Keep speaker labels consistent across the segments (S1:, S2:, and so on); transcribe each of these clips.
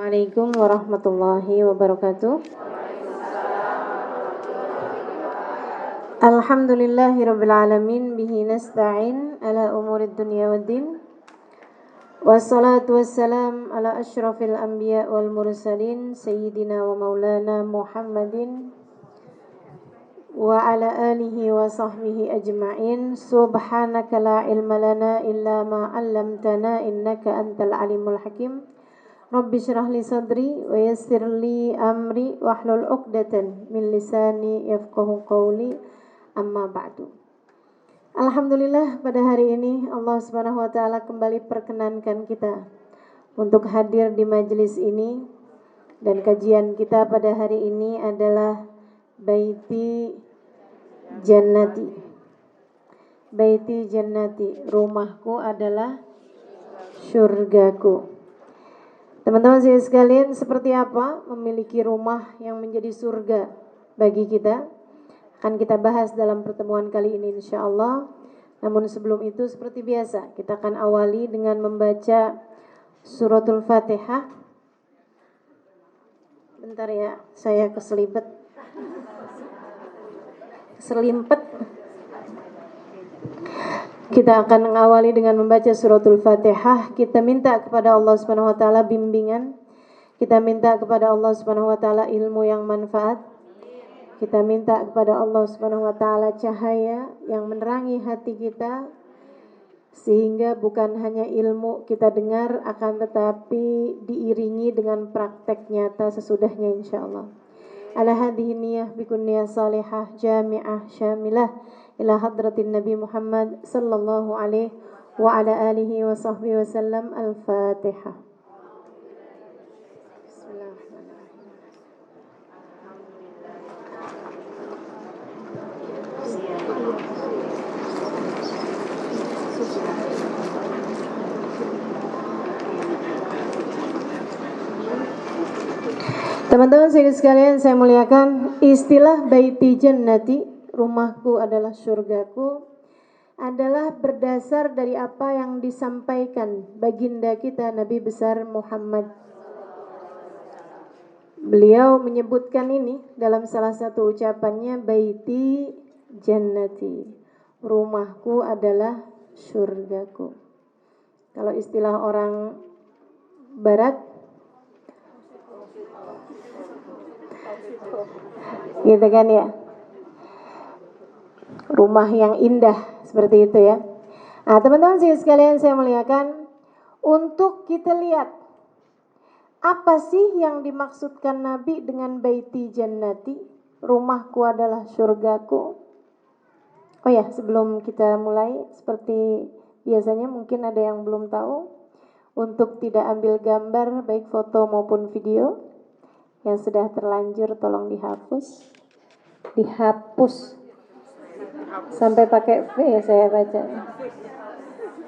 S1: Assalamualaikum warahmatullahi wabarakatuh. Alhamdulillahirabbil alamin bihi nasta'in ala umurid dunya waddin. Wassalatu wassalam ala asyrafil anbiya wal mursalin sayyidina wa maulana Muhammadin wa ala alihi wa sahbihi ajma'in. Subhanaka la ilma lana illa ma 'allamtana innaka antal alimul hakim. Rabbi syrah li sadri wa yassir li amri wahlul 'uqdatan min lisani yafqahu qawli, amma ba'du. Alhamdulillah, pada hari ini Allah Subhanahu wa taala kembali perkenankan kita untuk hadir di majelis ini, dan kajian kita pada hari ini adalah Baiti Jannati. Baiti Jannati, rumahku adalah surgaku. Teman-teman sekalian, seperti apa memiliki rumah yang menjadi surga bagi kita? Akan kita bahas dalam pertemuan kali ini insyaallah. Namun sebelum itu, seperti biasa, kita akan awali dengan membaca suratul Fatihah. Bentar ya, saya keselimpet. Kita akan mengawali dengan membaca suratul Fatihah. Kita minta kepada Allah Subhanahu wa taala bimbingan. Kita minta kepada Allah Subhanahu wa taala ilmu yang manfaat. Kita minta kepada Allah Subhanahu wa taala cahaya yang menerangi hati kita, sehingga bukan hanya ilmu kita dengar, akan tetapi diiringi dengan praktek nyata sesudahnya insyaallah. Ala hadhihi niyyah bikun niyyah salihah jami'ah syamilah ila hadratin Nabi Muhammad sallallahu alaihi wa ala alihi wa sahbihi wasallam. Al-Fatihah. Teman-teman sekalian saya muliakan, istilah Baiti Jannati, rumahku adalah surgaku, adalah berdasar dari apa yang disampaikan baginda kita Nabi besar Muhammad. Beliau menyebutkan ini dalam salah satu ucapannya, Baiti Jannati, rumahku adalah surgaku. Kalau istilah orang barat, gitu kan ya, rumah yang indah, seperti itu ya. Nah, teman-teman sekalian saya muliakan, untuk kita lihat apa sih yang dimaksudkan Nabi dengan Baiti Jannati, rumahku adalah surgaku. Oh ya, sebelum kita mulai, seperti biasanya mungkin ada yang belum tahu, untuk tidak ambil gambar baik foto maupun video yang sudah terlanjur tolong dihapus sampai pakai V ya saya baca.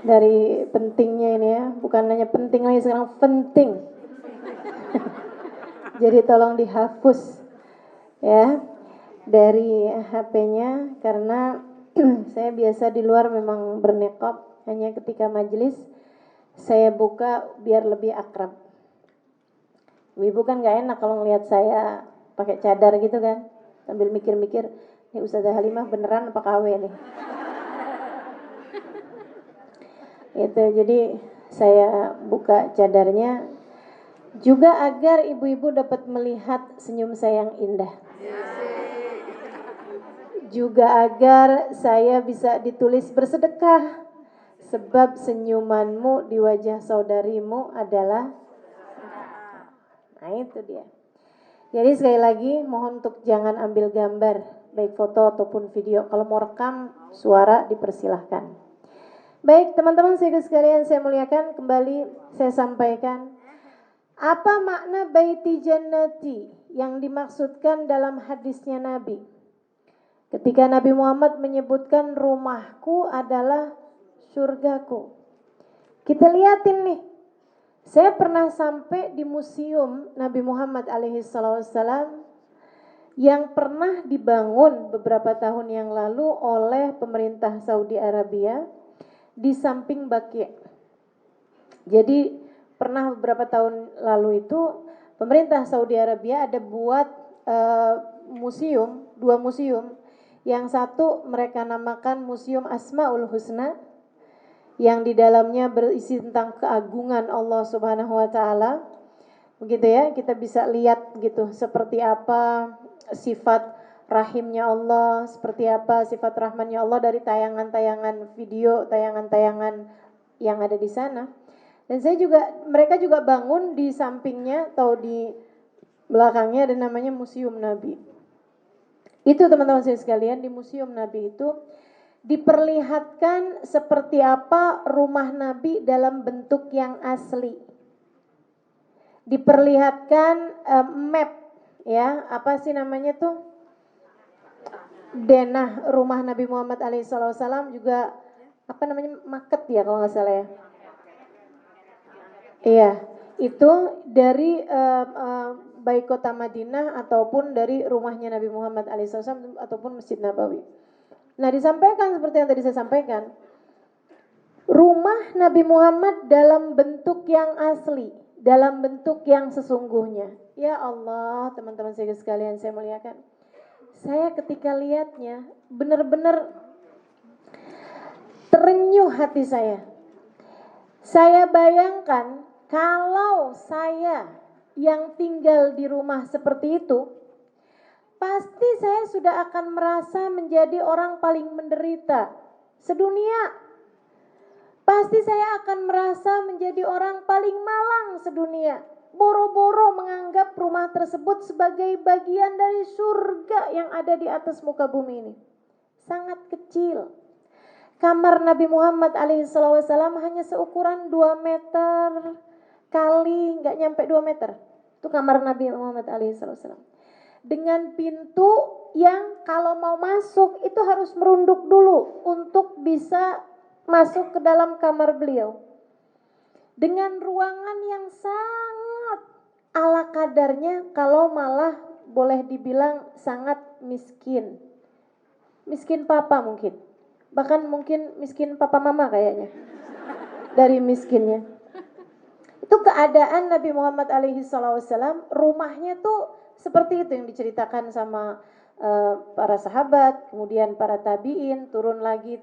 S1: Dari pentingnya ini ya, bukan hanya penting lagi, sekarang penting. Jadi tolong dihapus ya dari HP-nya, karena saya biasa di luar memang berniqab, hanya ketika majelis saya buka biar lebih akrab. Ibu kan gak enak kalau ngelihat saya pakai cadar gitu kan, sambil mikir-mikir, ini Ustazah Halimah beneran apa KW nih? Itu, jadi saya buka cadarnya juga agar ibu-ibu dapat melihat senyum saya yang indah. Juga agar saya bisa ditulis bersedekah, sebab senyumanmu di wajah saudarimu adalah. Nah itu dia. Jadi sekali lagi mohon untuk jangan ambil gambar baik foto ataupun video. Kalau mau rekam suara dipersilahkan. Baik teman-teman sekalian saya muliakan, kembali saya sampaikan apa makna Baiti Jannati yang dimaksudkan dalam hadisnya Nabi. Ketika Nabi Muhammad menyebutkan rumahku adalah surgaku. Kita lihatin nih. Saya pernah sampai di museum Nabi Muhammad alaihissalam yang pernah dibangun beberapa tahun yang lalu oleh pemerintah Saudi Arabia di samping Baqi'. Jadi pernah beberapa tahun lalu itu pemerintah Saudi Arabia ada buat museum, 2 museum. Yang satu mereka namakan Museum Asmaul Husna, yang di dalamnya berisi tentang keagungan Allah Subhanahu wa taala. Begitu ya, kita bisa lihat gitu seperti apa sifat rahimnya Allah, seperti apa sifat rahmannya Allah dari tayangan-tayangan video, tayangan-tayangan yang ada di sana. Dan mereka juga bangun di sampingnya atau di belakangnya ada namanya Museum Nabi. Itu teman-teman saya sekalian, di Museum Nabi itu diperlihatkan seperti apa rumah Nabi dalam bentuk yang asli. Diperlihatkan map ya, apa sih namanya tuh? Denah rumah Nabi Muhammad alaihissalam, juga apa namanya, market ya kalau nggak salah ya. Iya, itu dari baik kota Madinah ataupun dari rumahnya Nabi Muhammad alaihissalam ataupun Masjid Nabawi. Nah, disampaikan seperti yang tadi saya sampaikan, rumah Nabi Muhammad dalam bentuk yang asli, dalam bentuk yang sesungguhnya. Ya Allah, teman-teman saya sekalian, saya muliakan. Saya ketika lihatnya benar-benar terenyuh hati saya. Saya bayangkan kalau saya yang tinggal di rumah seperti itu, pasti saya sudah akan merasa menjadi orang paling menderita sedunia. Pasti saya akan merasa menjadi orang paling malang sedunia. Boro-boro menganggap rumah tersebut sebagai bagian dari surga yang ada di atas muka bumi ini. Sangat kecil. Kamar Nabi Muhammad alaihissalam hanya seukuran 2 meter kali nggak nyampe 2 meter. Itu kamar Nabi Muhammad alaihissalam. Dengan pintu yang kalau mau masuk itu harus merunduk dulu untuk bisa masuk ke dalam kamar beliau. Dengan ruangan yang sangat ala kadarnya, kalau malah boleh dibilang sangat miskin. Miskin papa mungkin. Bahkan mungkin miskin papa mama kayaknya. Dari miskinnya. Itu keadaan Nabi Muhammad alaihissalam, rumahnya tuh seperti itu yang diceritakan sama para sahabat, kemudian para tabiin, turun lagi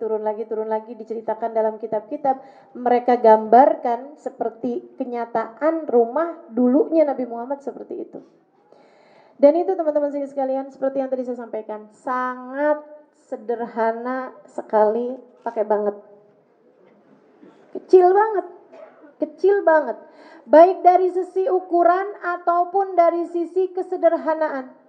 S1: diceritakan dalam kitab-kitab. Mereka gambarkan seperti kenyataan rumah dulunya Nabi Muhammad seperti itu. Dan itu teman-teman sekalian, seperti yang tadi saya sampaikan, sangat sederhana sekali, pakai banget. Kecil banget. Baik dari sisi ukuran ataupun dari sisi kesederhanaan.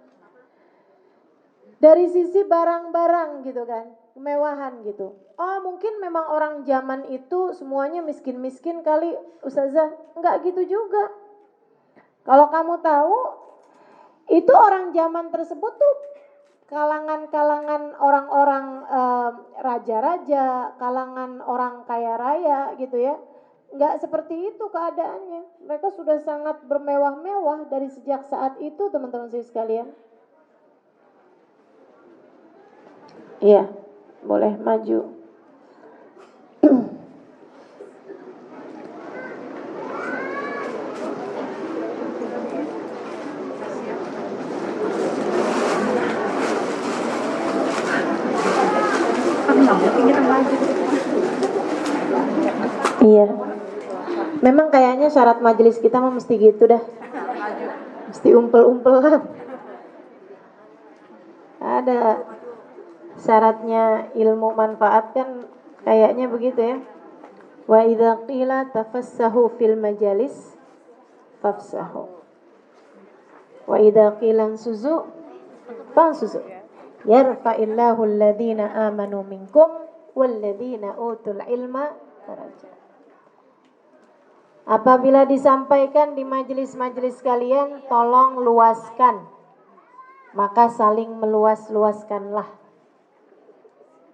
S1: Dari sisi barang-barang gitu kan, kemewahan gitu. Oh, mungkin memang orang zaman itu semuanya miskin-miskin kali, Ustazah. Enggak gitu juga. Kalau kamu tahu, itu orang zaman tersebut tuh kalangan-kalangan orang-orang raja-raja, kalangan orang kaya raya gitu ya. Enggak seperti itu keadaannya. Mereka sudah sangat bermewah-mewah dari sejak saat itu, teman-teman saya sekalian. Iya, boleh maju. Iya. Memang kayaknya syarat majelis kita mah mesti gitu dah. Mesti umpel-umpelan. Ada syaratnya ilmu manfaat kan kayaknya begitu ya. Wa idza qila tafassahu fil majalis fafsahu. Wa idza qila suzu fansuzu. Yarfa'illahu alladhina amanu minkum walladhina utul ilma darajat. Apabila disampaikan di majelis-majelis kalian, tolong luaskan. Maka saling meluas-luaskanlah.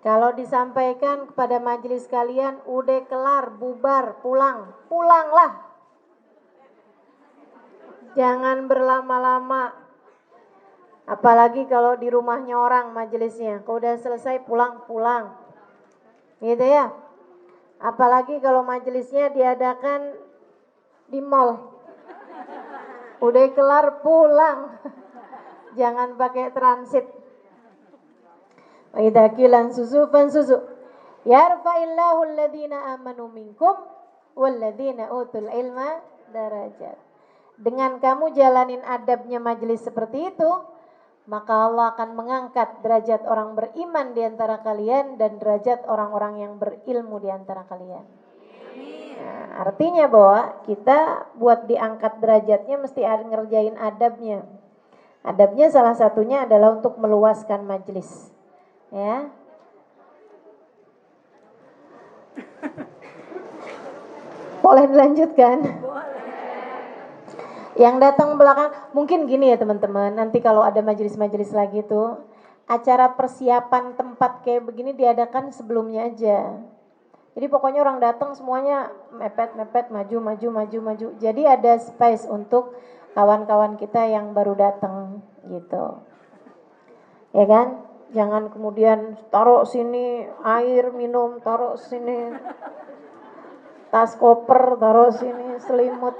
S1: Kalau disampaikan kepada majelis kalian, udah kelar, bubar, pulanglah. Jangan berlama-lama. Apalagi kalau di rumahnya orang majelisnya. Kalau udah selesai pulang. Gitu ya. Apalagi kalau majelisnya diadakan di mall. Udah kelar pulang. Jangan pakai transit. Wa idza qila susu fansusu. Yarfa'illahu alladhina amanu minkum walladzina utul ilma darajat. Dengan kamu jalanin adabnya majelis seperti itu, maka Allah akan mengangkat derajat orang beriman di antara kalian dan derajat orang-orang yang berilmu di antara kalian. Nah, artinya bahwa kita buat diangkat derajatnya mesti ngerjain adabnya. Adabnya salah satunya adalah untuk meluaskan majelis. Ya. Boleh dilanjutkan? Yang datang belakang, mungkin gini ya teman-teman, nanti kalau ada majelis-majelis lagi tuh, acara persiapan tempat kayak begini diadakan sebelumnya aja. Jadi pokoknya orang datang semuanya mepet, maju. Jadi ada space untuk kawan-kawan kita yang baru datang gitu. Ya kan? Jangan kemudian taruh sini air minum, taruh sini tas koper, taruh sini selimut.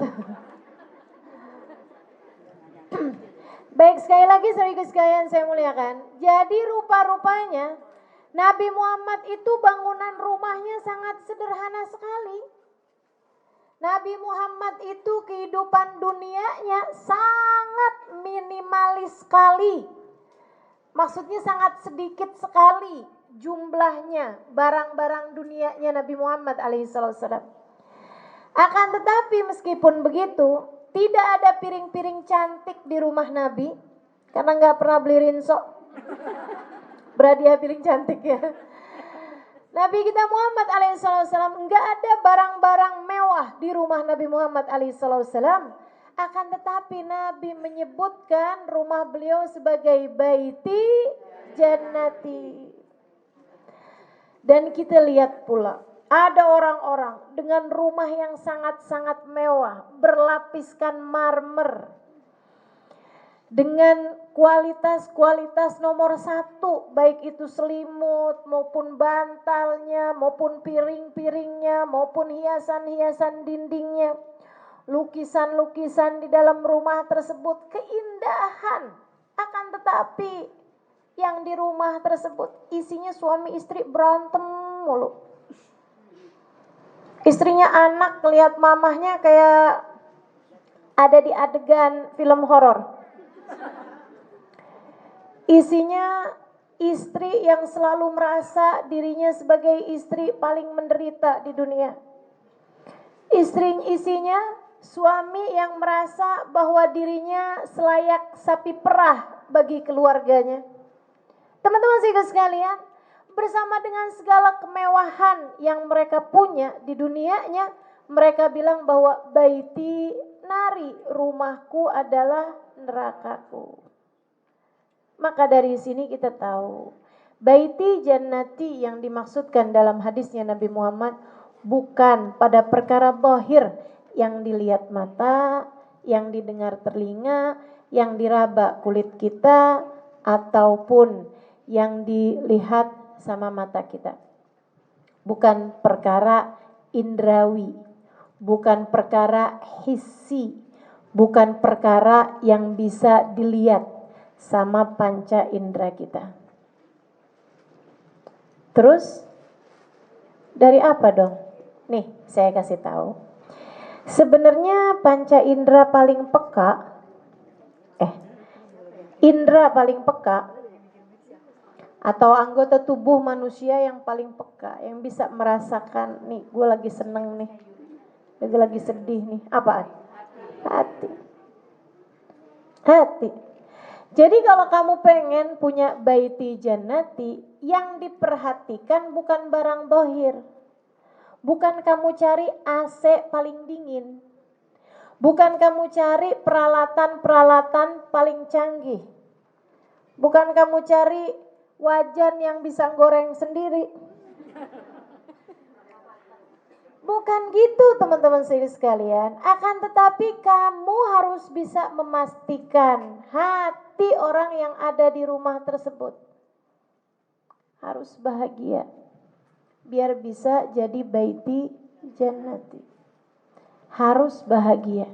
S1: Baik, sekali lagi saudara sekalian saya muliakan. Jadi rupa-rupanya Nabi Muhammad itu bangunan rumahnya sangat sederhana sekali. Nabi Muhammad itu kehidupan dunianya sangat minimalis sekali. Maksudnya sangat sedikit sekali jumlahnya barang-barang dunianya Nabi Muhammad alaihissalam. Akan tetapi meskipun begitu, tidak ada piring-piring cantik di rumah Nabi, karena nggak pernah beli rinso. Berhadiah piring cantik ya. Nabi kita Muhammad alaihissalam nggak ada barang-barang mewah di rumah Nabi Muhammad alaihissalam. Akan tetapi Nabi menyebutkan rumah beliau sebagai baiti jannati. Dan kita lihat pula, ada orang-orang dengan rumah yang sangat-sangat mewah, berlapiskan marmer, dengan kualitas nomor 1, baik itu selimut maupun bantalnya, maupun piring-piringnya, maupun hiasan-hiasan dindingnya, lukisan-lukisan di dalam rumah tersebut, keindahan. Akan tetapi yang di rumah tersebut isinya suami istri berantem mulu. Istrinya anak lihat mamahnya kayak ada di adegan film horor. Isinya istri yang selalu merasa dirinya sebagai istri paling menderita di dunia. Isinya suami yang merasa bahwa dirinya selayak sapi perah bagi keluarganya. Teman-teman sekalian, bersama dengan segala kemewahan yang mereka punya di dunianya, mereka bilang bahwa baiti nari, rumahku adalah nerakaku. Maka dari sini kita tahu, baiti jannati yang dimaksudkan dalam hadisnya Nabi Muhammad bukan pada perkara zahir yang dilihat mata, yang didengar telinga, yang diraba kulit kita, ataupun yang dilihat sama mata kita. Bukan perkara indrawi, bukan perkara hissi, bukan perkara yang bisa dilihat sama panca indera kita. Terus dari apa dong? Nih, saya kasih tahu. Sebenarnya panca indera paling peka, indera paling peka atau anggota tubuh manusia yang paling peka, yang bisa merasakan nih, gue lagi seneng nih, gue lagi sedih nih, apaan? Hati. Jadi kalau kamu pengen punya baiti jannati, yang diperhatikan bukan barang zahir. Bukan kamu cari AC paling dingin. Bukan kamu cari peralatan-peralatan paling canggih. Bukan kamu cari wajan yang bisa goreng sendiri. Bukan gitu teman-teman sekalian. Akan tetapi kamu harus bisa memastikan hati orang yang ada di rumah tersebut harus bahagia, biar bisa jadi baiti jannati. Harus bahagia.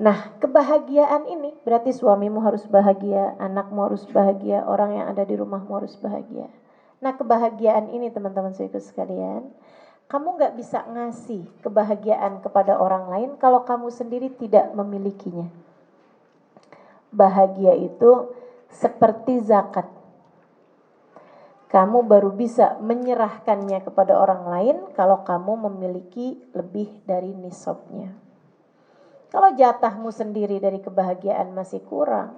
S1: Nah, kebahagiaan ini berarti suamimu harus bahagia, anakmu harus bahagia, orang yang ada di rumahmu harus bahagia. Nah, kebahagiaan ini teman-teman sekalian, kamu gak bisa ngasih kebahagiaan kepada orang lain kalau kamu sendiri tidak memilikinya. Bahagia itu seperti zakat. Kamu baru bisa menyerahkannya kepada orang lain kalau kamu memiliki lebih dari nisabnya. Kalau jatahmu sendiri dari kebahagiaan masih kurang,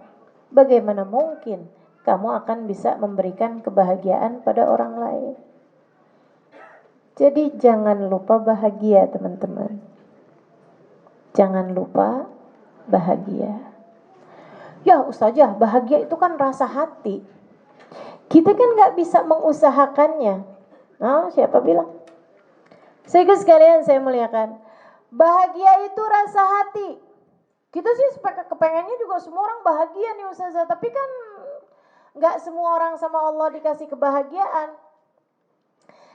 S1: bagaimana mungkin kamu akan bisa memberikan kebahagiaan pada orang lain? Jadi jangan lupa bahagia, teman-teman. Jangan lupa bahagia. Ya Ustazah, bahagia itu kan rasa hati. Kita kan gak bisa mengusahakannya. Nah, siapa bilang? Sehingga sekalian saya muliakan, bahagia itu rasa hati. Kita sih kepengennya juga semua orang bahagia nih Ustazah. Tapi kan gak semua orang sama Allah dikasih kebahagiaan.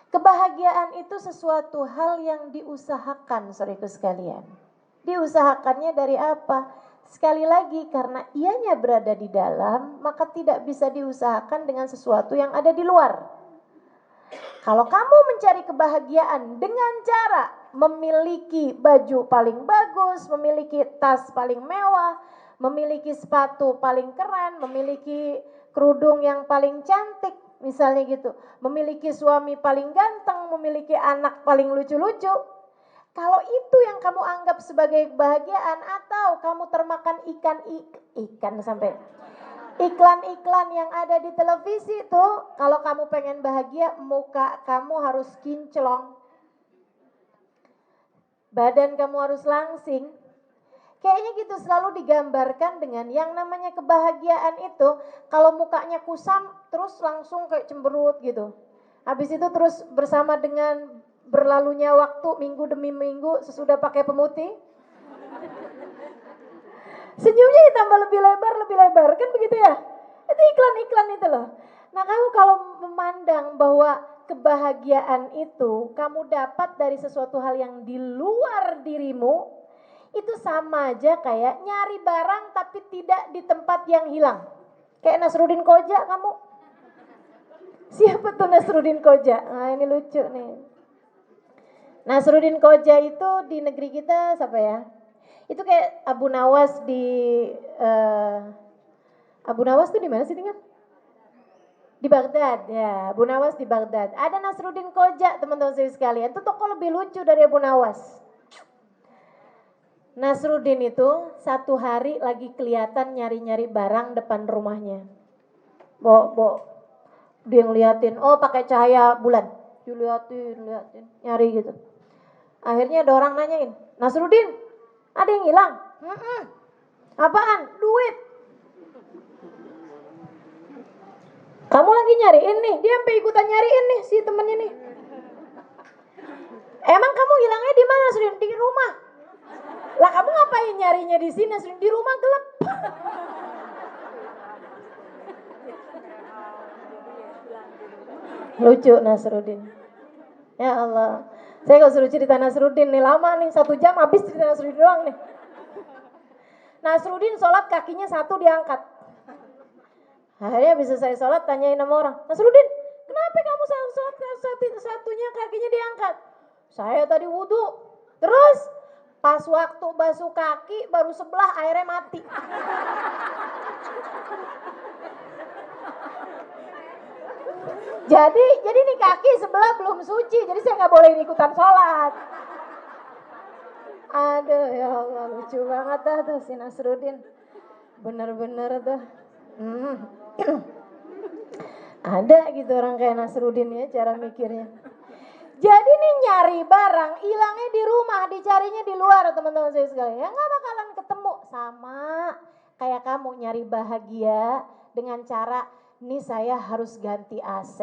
S1: Kebahagiaan itu sesuatu hal yang diusahakan, saudaraku sekalian. Diusahakannya dari apa? Sekali lagi, karena ianya berada di dalam, maka tidak bisa diusahakan dengan sesuatu yang ada di luar. Kalau kamu mencari kebahagiaan dengan cara memiliki baju paling bagus, memiliki tas paling mewah, memiliki sepatu paling keren, memiliki kerudung yang paling cantik, misalnya gitu, memiliki suami paling ganteng, memiliki anak paling lucu-lucu. Kalau itu yang kamu anggap sebagai kebahagiaan, atau kamu termakan ikan sampai iklan-iklan yang ada di televisi tuh, kalau kamu pengen bahagia, muka kamu harus kinclong, badan kamu harus langsing. Kayaknya gitu selalu digambarkan dengan yang namanya kebahagiaan itu, kalau mukanya kusam terus langsung kayak cemberut gitu. Habis itu terus bersama dengan berlalunya waktu minggu demi minggu sesudah pakai pemutih, senyumnya ditambah lebih lebar, kan begitu ya? Itu iklan-iklan itu loh. Nah, kamu kalau memandang bahwa kebahagiaan itu kamu dapat dari sesuatu hal yang di luar dirimu, itu sama aja kayak nyari barang tapi tidak di tempat yang hilang. Kayak Nasruddin Koja kamu. Siapa tuh Nasruddin Koja? Nah, ini lucu nih. Nasruddin Koja itu di negeri kita siapa ya? Itu kayak Abu Nawas di Abu Nawas tuh di mana sih tinggal? Di Baghdad ya, Abu Nawas di Baghdad. Ada Nasruddin Koja, teman-teman sekalian. Itu tokoh lebih lucu dari Abu Nawas. Nasruddin itu satu hari lagi kelihatan nyari-nyari barang depan rumahnya. Dia ngeliatin, oh pakai cahaya bulan. Diliatin, nyari gitu. Akhirnya ada orang nanyain, Nasruddin, ada yang hilang? Apaan? Duit. Kamu lagi nyariin nih, dia sampai ikutan nyariin nih si temennya nih. Emang kamu hilangnya di mana, Nasruddin? Di rumah. Lah kamu ngapain nyarinya di sini, Nasruddin? Di rumah gelap. Lucu Nasruddin. Ya Allah. Saya kalau suruh cerita Nasruddin nih lama nih, 1 jam habis cerita Nasruddin doang nih. Nasruddin sholat kakinya satu diangkat. Akhirnya bisa saya sholat tanyain sama orang, Nasruddin, kenapa kamu sholat satunya kakinya diangkat? Saya tadi wudhu, terus pas waktu basuh kaki baru sebelah airnya mati. Jadi nih kaki sebelah belum suci, jadi saya nggak boleh ikutan sholat. Aduh ya Allah, lucu banget dah tuh si Nasruddin. Bener-bener tuh. Ada gitu orang kayak Nasruddin ya cara mikirnya. Jadi nih nyari barang, hilangnya di rumah, dicarinya di luar teman-teman saya sekalian. Ya nggak bakalan ketemu. Sama kayak kamu nyari bahagia dengan cara, nih saya harus ganti AC.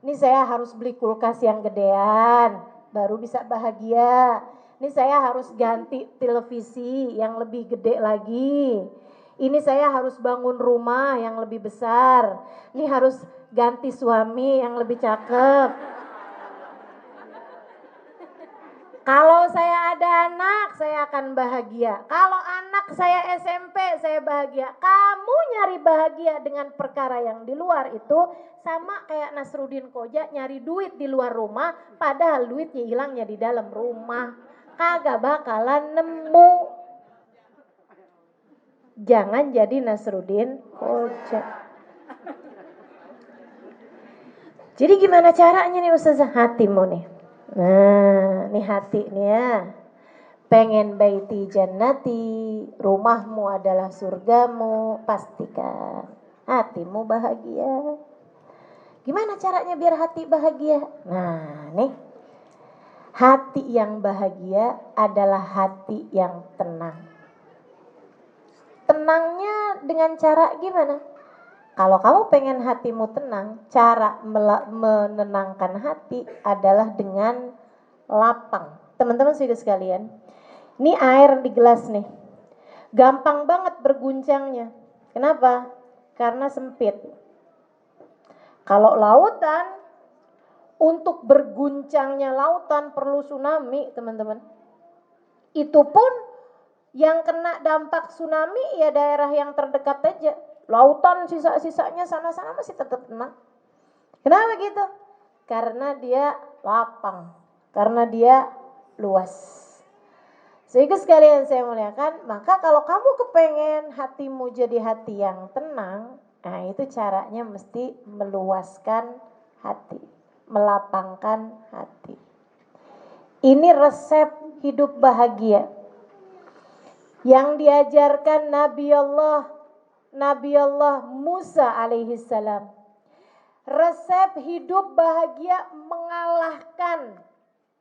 S1: Nih saya harus beli kulkas yang gedean, baru bisa bahagia. Nih saya harus ganti televisi yang lebih gede lagi. Ini saya harus bangun rumah yang lebih besar. Ini harus ganti suami yang lebih cakep. Kalau saya ada anak, saya akan bahagia. Kalau anak saya SMP, saya bahagia. Kamu nyari bahagia dengan perkara yang di luar itu sama kayak Nasruddin Koja nyari duit di luar rumah, padahal duitnya hilangnya di dalam rumah. Kagak bakalan nemu. Jangan jadi Nasruddin Koja. Jadi gimana caranya nih Ustazah? Hatimu nih. Nah, nih hati nih ya. Pengen baiti jannati, rumahmu adalah surgamu, pastikan hatimu bahagia. Gimana caranya biar hati bahagia? Nah, nih. Hati yang bahagia adalah hati yang tenang. Tenangnya dengan cara gimana? Kalau kamu pengen hatimu tenang, cara menenangkan hati adalah dengan lapang. Teman-teman sudah sekalian, ini air di gelas nih. Gampang banget berguncangnya. Kenapa? Karena sempit. Kalau lautan, untuk berguncangnya lautan perlu tsunami, teman-teman. Itu pun yang kena dampak tsunami ya daerah yang terdekat aja. Lautan sisa-sisanya sana-sana masih tetap tenang. Kenapa gitu? Karena dia lapang, karena dia luas. Sehingga sekalian saya muliakan, maka kalau kamu kepengen hatimu jadi hati yang tenang, nah itu caranya mesti meluaskan hati, melapangkan hati. Ini resep hidup bahagia yang diajarkan Nabi Allah Musa alaihissalam. Resep hidup bahagia mengalahkan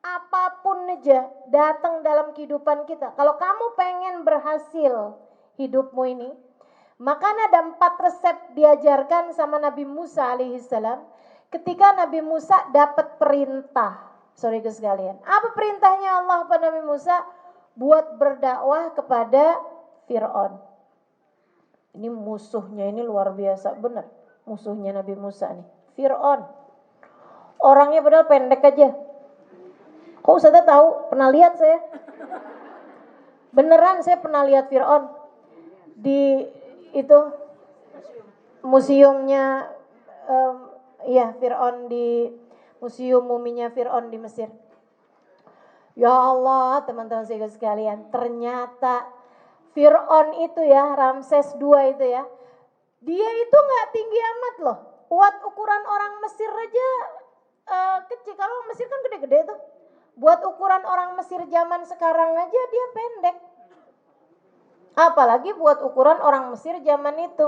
S1: apapun aja datang dalam kehidupan kita. Kalau kamu pengen berhasil hidupmu ini, maka ada 4 resep diajarkan sama Nabi Musa alaihissalam. Ketika Nabi Musa dapat perintah, saudara sekalian, apa perintahnya Allah pada Nabi Musa? Buat berdakwah kepada Fir'aun. Ini musuhnya ini luar biasa benar. Musuhnya Nabi Musa nih, Fir'aun. Orangnya padahal pendek aja. Kok Ustazah tahu? Pernah lihat saya. Beneran saya pernah lihat Fir'aun di itu museumnya Fir'aun di museum muminya Fir'aun di Mesir. Ya Allah, teman-teman sekalian, ternyata Fir'aun itu ya, Ramses II itu ya, dia itu gak tinggi amat loh. Buat ukuran orang Mesir aja kecil. Kalau Mesir kan gede-gede tuh. Buat ukuran orang Mesir zaman sekarang aja dia pendek. Apalagi buat ukuran orang Mesir zaman itu.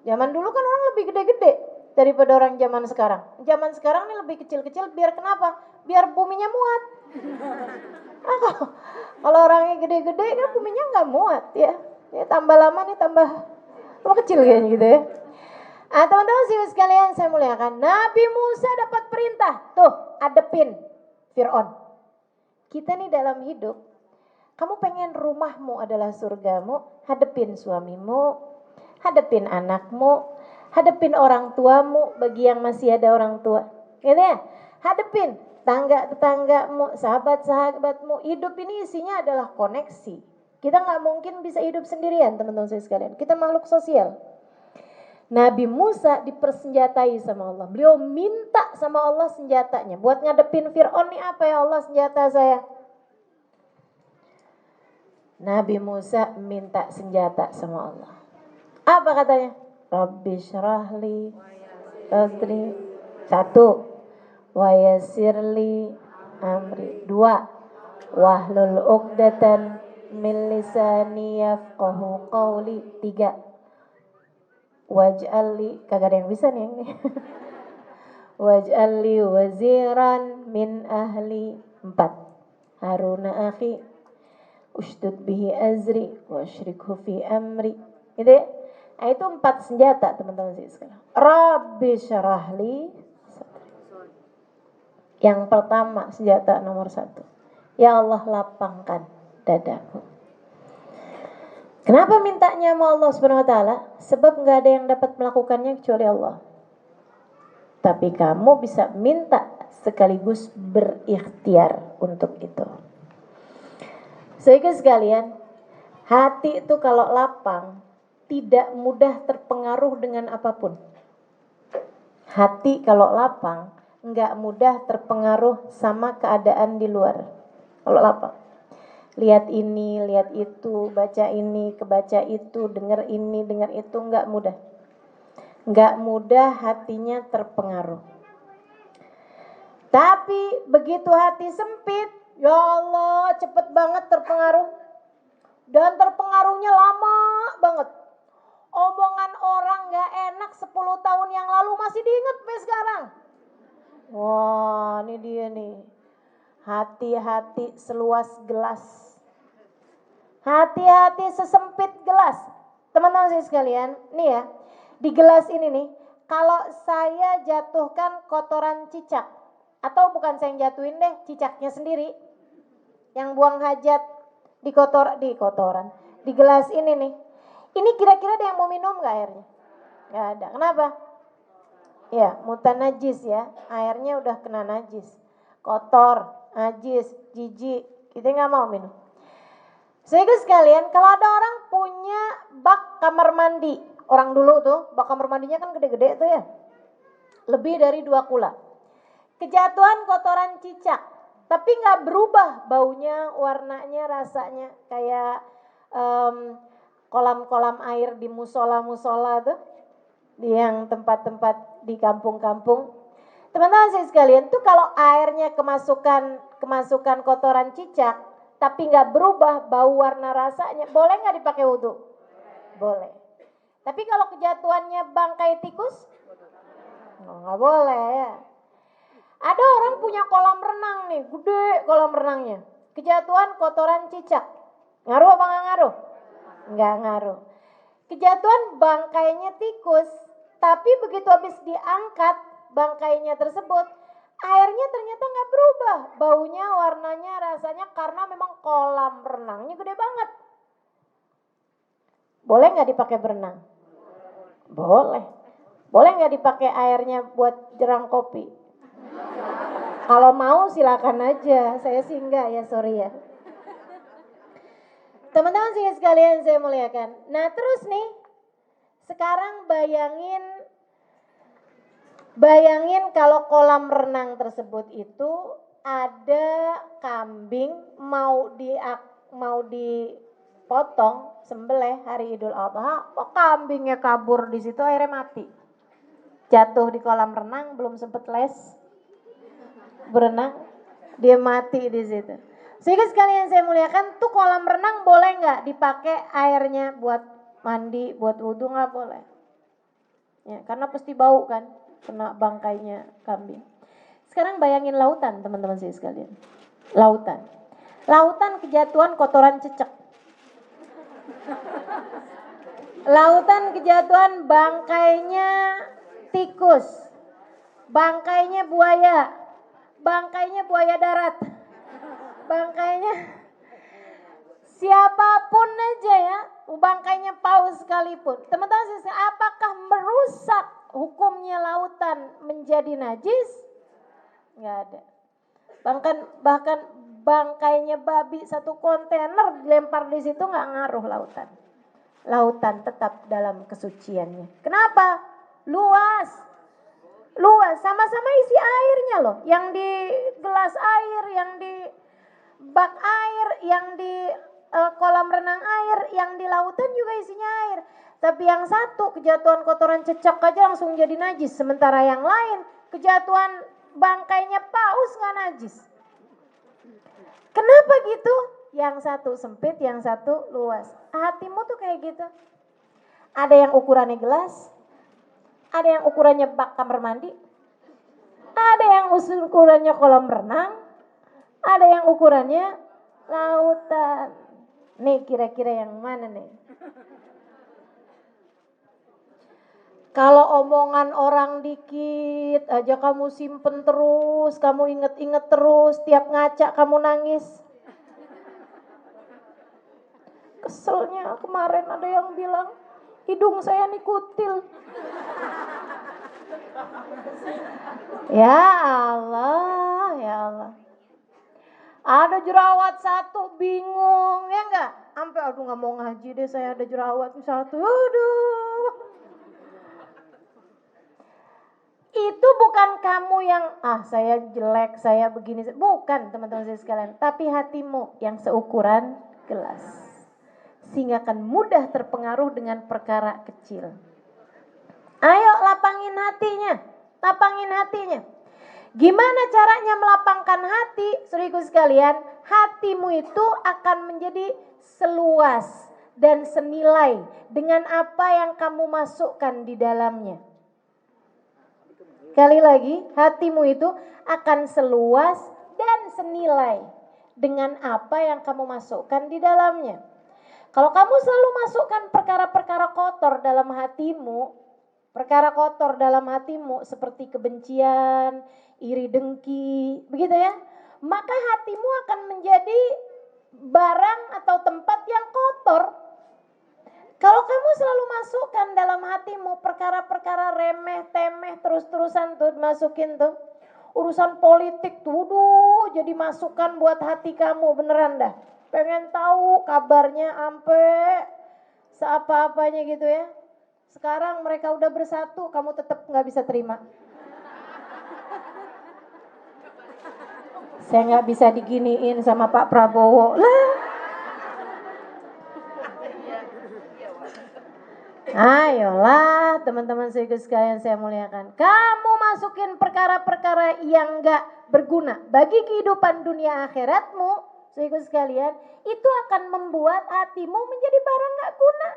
S1: Zaman dulu kan orang lebih gede-gede daripada orang zaman sekarang. Zaman sekarang ini lebih kecil-kecil biar kenapa? Biar buminya muat. Kalau orangnya gede-gede kan buminya nggak muat ya. Ya tambah lama nih tambah kecil kayaknya gitu ya. Teman-teman sekalian saya muliakan, Nabi Musa dapat perintah, tuh adepin Fir'aun. Kita nih dalam hidup, kamu pengen rumahmu adalah surgamu, hadepin suamimu, hadepin anakmu, hadepin orang tuamu bagi yang masih ada orang tua. Gitu ya? Hadepin tetanggamu, sahabat-sahabatmu. Hidup ini isinya adalah koneksi. Kita nggak mungkin bisa hidup sendirian, teman-teman saya sekalian. Kita makhluk sosial. Nabi Musa dipersenjatai sama Allah. Beliau minta sama Allah senjatanya. Buat ngadepin Fir'aun nih apa ya Allah senjata saya? Nabi Musa minta senjata sama Allah. Apa katanya? Rabbi syrahli sadri. 1. Wa yassirli amri. 2. Wahlul 'uqdatan min lisani yafqahu qawli. 3. Waj'alli, kagak ada yang bisa nih ini. Waj'alli waziran min ahli. 4. Haruna akhi ushdud bihi azri wasyrikhu fi amri. Gitu ya. Nah, itu 4 senjata teman-teman sekalian. Rabbi syarahli. Yang pertama senjata nomor 1. Ya Allah lapangkan dadaku. Kenapa mintanya sama Allah Subhanahu wa taala? Sebab enggak ada yang dapat melakukannya kecuali Allah. Tapi kamu bisa minta sekaligus berikhtiar untuk itu. Sehingga sekalian, hati itu kalau lapang tidak mudah terpengaruh dengan apapun. Hati kalau lapang nggak mudah terpengaruh sama keadaan di luar. Kalau lapang, lihat ini, lihat itu, baca ini, kebaca itu, dengar ini, dengar itu, nggak mudah. Nggak mudah hatinya terpengaruh. Tapi begitu hati sempit, ya Allah cepet banget terpengaruh. Dan terpengaruhnya lama banget. Omongan orang gak enak 10 tahun yang lalu masih diinget sampai sekarang. Wah, ini dia nih. Hati-hati seluas gelas. Hati-hati sesempit gelas. Teman-teman saya sekalian, nih ya. Di gelas ini nih, kalau saya jatuhkan kotoran cicak, atau bukan saya yang jatuhin deh, cicaknya sendiri yang buang hajat di kotoran, di gelas ini nih. Ini kira-kira ada yang mau minum gak airnya? Gak ada. Kenapa? Ya, mutan najis ya. Airnya udah kena najis. Kotor, najis, jijik. Kita gak mau minum. Sehingga sekalian, kalau ada orang punya bak kamar mandi. Orang dulu tuh, bak kamar mandinya kan gede-gede tuh ya. Lebih dari 2 kula. Kejatuhan kotoran cicak. Tapi gak berubah baunya, warnanya, rasanya. Kayak kolam-kolam air di musola-musola tuh, di yang tempat-tempat di kampung-kampung. Teman-teman saya sekalian tuh kalau airnya kemasukan kotoran cicak, tapi nggak berubah bau warna rasanya, boleh nggak dipakai wudhu? Boleh. Tapi kalau kejatuhannya bangkai tikus, nggak boleh ya. Ada orang punya kolam renang nih, gede kolam renangnya, kejatuhan kotoran cicak, ngaruh apa nggak ngaruh? Nggak ngaruh. Kejatuhan bangkainya tikus, tapi begitu habis diangkat bangkainya tersebut, airnya ternyata nggak berubah, baunya, warnanya, rasanya, karena memang kolam renangnya gede banget. Boleh nggak dipakai berenang? Boleh. Boleh nggak dipakai airnya buat jerang kopi? Kalau mau silakan aja, saya sih enggak ya, sorry ya. Teman-teman sih sekalian saya muliakan. Nah terus nih, sekarang bayangin kalau kolam renang tersebut itu ada kambing mau dipotong sembelih hari Idul Adha, kok kambingnya kabur di situ, akhirnya mati. Jatuh di kolam renang, belum sempet les berenang, dia mati di situ. Sehingga sekalian saya muliakan, tuh kolam renang boleh nggak dipakai airnya buat mandi, buat wudhu? Nggak boleh. Ya, karena pasti bau kan, kena bangkainya kambing. Sekarang bayangin lautan teman-teman saya sekalian. Lautan kejatuhan kotoran cecek. Lautan kejatuhan bangkainya tikus, bangkainya buaya darat, bangkainya siapapun aja ya, bangkainya paus sekalipun. Teman-teman, apakah merusak hukumnya lautan menjadi najis? Nggak ada. Bahkan bangkainya babi 1 kontainer dilempar di situ nggak ngaruh lautan. Lautan tetap dalam kesuciannya. Kenapa? Luas, sama-sama isi airnya loh. Yang di gelas air, yang di bak air, yang di kolam renang air, yang di lautan juga isinya air. Tapi yang satu kejatuhan kotoran cecak aja langsung jadi najis. Sementara yang lain kejatuhan bangkainya paus nggak najis. Kenapa gitu? Yang satu sempit, yang satu luas. Hatimu tuh kayak gitu. Ada yang ukurannya gelas, ada yang ukurannya bak kamar mandi, ada yang ukurannya kolam renang, ada yang ukurannya lautan. Nih kira-kira yang mana nih? Kalau omongan orang dikit aja kamu simpen terus, kamu inget-inget terus, tiap ngaca kamu nangis. Keselnya kemarin ada yang bilang, hidung saya nih kutil. Ya Allah, ya Allah. Ada jerawat satu, bingung ya enggak? Sampai aduh nggak mau ngaji deh, saya ada jerawat satu. Aduh. Itu bukan kamu yang saya jelek, saya begini. Bukan teman-teman saya sekalian. Tapi hatimu yang seukuran gelas. Sehingga akan mudah terpengaruh dengan perkara kecil. Ayo lapangin hatinya. Lapangin hatinya. Gimana caranya melapangkan hati? Saudaraku sekalian, hatimu itu akan menjadi seluas dan senilai dengan apa yang kamu masukkan di dalamnya. Sekali lagi, hatimu itu akan seluas dan senilai dengan apa yang kamu masukkan di dalamnya. Kalau kamu selalu masukkan perkara-perkara kotor dalam hatimu, perkara kotor dalam hatimu seperti kebencian, iri dengki, begitu ya, maka hatimu akan menjadi barang atau tempat yang kotor. Kalau kamu selalu masukkan dalam hatimu perkara-perkara remeh, temeh, terus-terusan tuh masukin tuh. Urusan politik tuh, jadi masukan buat hati kamu, beneran dah. Pengen tahu kabarnya ampe seapa-apanya gitu ya. Sekarang mereka udah bersatu, kamu tetap gak bisa terima. Saya gak bisa diginiin sama Pak Prabowo lah. Ayolah teman-teman sekalian saya muliakan. Kamu masukin perkara-perkara yang gak berguna bagi kehidupan dunia akhiratmu, sekalian sekalian, itu akan membuat hatimu menjadi barang gak guna.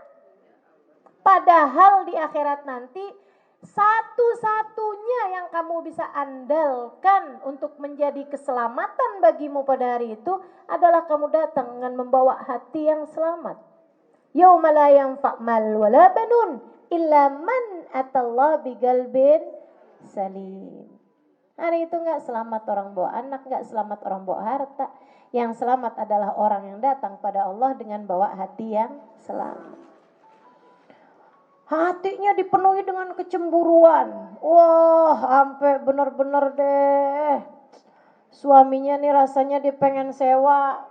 S1: Padahal di akhirat nanti satu-satunya yang kamu bisa andalkan untuk menjadi keselamatan bagimu pada hari itu adalah kamu datang dengan membawa hati yang selamat. Yauma la yanfa' mal wala banun illa man atallaha biqalbin salim. Hari itu enggak selamat orang bawa anak, enggak selamat orang bawa harta. Yang selamat adalah orang yang datang pada Allah dengan bawa hati yang selamat. Hatinya dipenuhi dengan kecemburuan. Wah, sampai benar-benar deh. Suaminya nih rasanya dia pengen sewa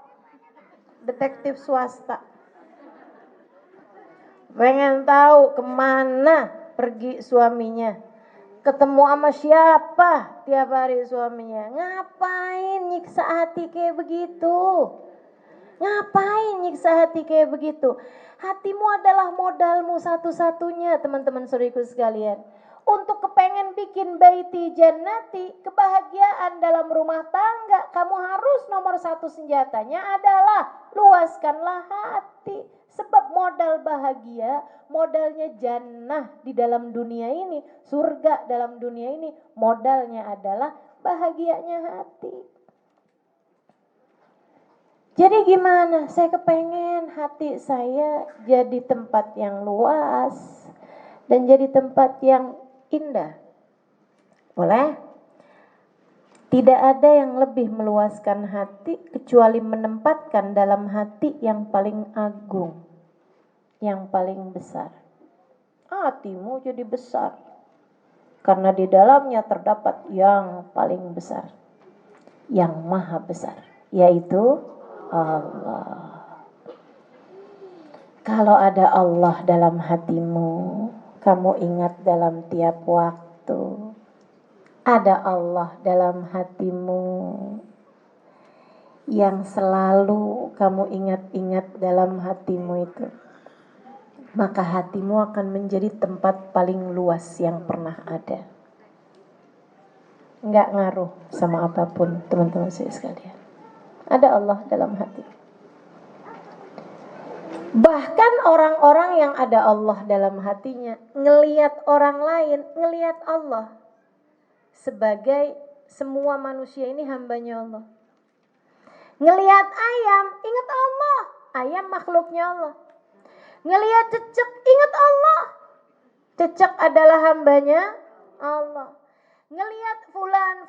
S1: detektif swasta. Pengen tahu kemana pergi suaminya. Ketemu sama siapa tiap hari suaminya. Ngapain nyiksa hati kayak begitu? Ngapain nyiksa hati kayak begitu? Hatimu adalah modalmu satu-satunya teman-teman saudariku sekalian. Untuk kepengen bikin baiti jannati, kebahagiaan dalam rumah tangga, kamu harus nomor satu senjatanya adalah luaskanlah hati. Sebab modal bahagia, modalnya jannah di dalam dunia ini, surga dalam dunia ini, modalnya adalah bahagianya hati. Jadi gimana? Saya kepengen hati saya jadi tempat yang luas dan jadi tempat yang indah. Boleh? Tidak ada yang lebih meluaskan hati kecuali menempatkan dalam hati yang paling agung, yang paling besar. Hatimu jadi besar karena di dalamnya terdapat yang paling besar, yang maha besar, yaitu Allah. Kalau ada Allah dalam hatimu, kamu ingat dalam tiap waktu. Ada Allah dalam hatimu yang selalu kamu ingat-ingat dalam hatimu itu. Maka hatimu akan menjadi tempat paling luas yang pernah ada. Enggak ngaruh sama apapun teman-teman saya sekalian. Ada Allah dalam hati. Bahkan orang-orang yang ada Allah dalam hatinya, ngelihat orang lain, ngelihat Allah. Sebagai semua manusia ini hambanya Allah. Ngelihat ayam, ingat Allah. Ayam makhluknya Allah. Ngelihat cecek, ingat Allah. Cecek adalah hambanya Allah. Ngelihat fulan.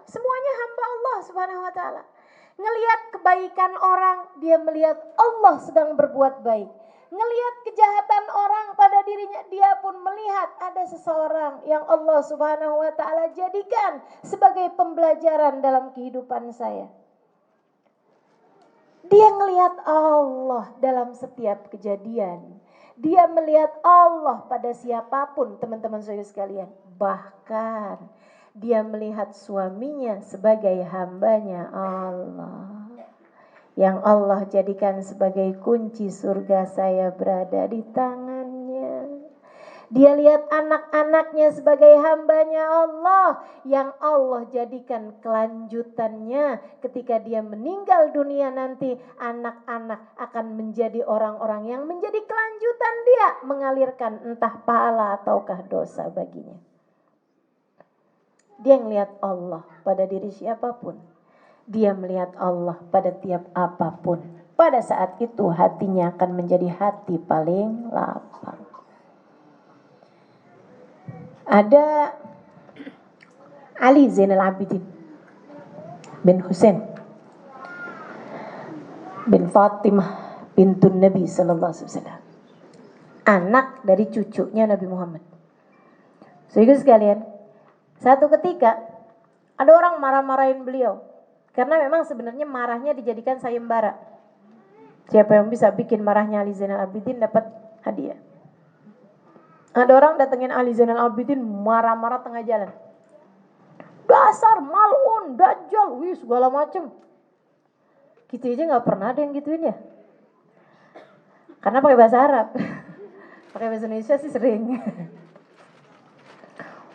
S1: Semuanya hamba Allah subhanahu wa ta'ala.
S2: Ngelihat kebaikan orang, dia melihat Allah sedang berbuat baik. Ngelihat kejahatan orang pada dirinya, dia pun melihat ada seseorang yang Allah Subhanahu wa taala jadikan sebagai pembelajaran dalam kehidupan saya. Dia ngelihat Allah dalam setiap kejadian. Dia melihat Allah pada siapapun, teman-teman saya sekalian. Bahkan dia melihat suaminya sebagai hambanya Allah, yang Allah jadikan sebagai kunci surga saya berada di tangannya. Dia lihat anak-anaknya sebagai hambanya Allah, yang Allah jadikan kelanjutannya ketika dia meninggal dunia nanti, anak-anak akan menjadi orang-orang yang menjadi kelanjutan dia, mengalirkan entah pahala ataukah dosa baginya. Dia melihat Allah pada diri siapapun. Dia melihat Allah pada tiap apapun. Pada saat itu hatinya akan menjadi hati paling lapang. Ada Ali Zainal Abidin bin Husain bin Fatimah bintun Nabi sallallahu alaihi wasallam, anak dari cucunya Nabi Muhammad. Saudara sekalian, satu ketika ada orang marah-marahin beliau karena memang sebenarnya marahnya dijadikan sayembara. Siapa yang bisa bikin marahnya Ali Zainal Abidin dapat hadiah. Ada orang datengin Ali Zainal Abidin marah-marah tengah jalan. Dasar malun, dajjal, wih segala macem. Gitu aja gak pernah ada yang gituin ya. Karena pakai bahasa Arab. Pakai bahasa Indonesia sih sering.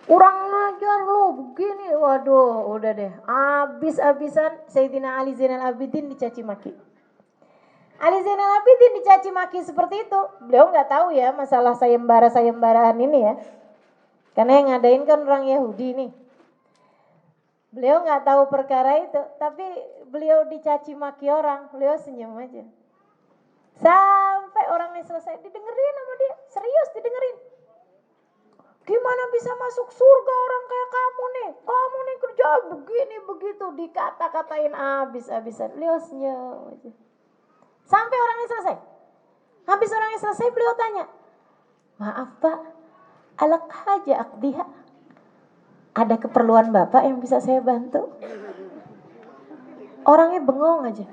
S2: Kurang ngajar lo begini. Waduh udah deh. Abis-abisan Sayyidina Ali Zainal Abidin dicaci maki. Ali Zainal Abidin dicaci maki seperti itu. Beliau gak tahu ya masalah sayembara-sayembaraan ini ya. Karena yang ngadain kan orang Yahudi nih. Beliau gak tahu perkara itu. Tapi beliau dicaci maki orang. Beliau senyum aja. Sampai orangnya selesai. Didengerin sama dia. Serius didengerin. Gimana bisa masuk surga orang kayak kamu nih? Kamu nih kerja begini begitu. Dikata-katain abis-abisan. Beliau senyum aja. Sampai orangnya selesai. Habis orangnya selesai beliau tanya, maaf Pak, alak haja akdiha. Ada keperluan Bapak yang bisa saya bantu? Orangnya bengong aja.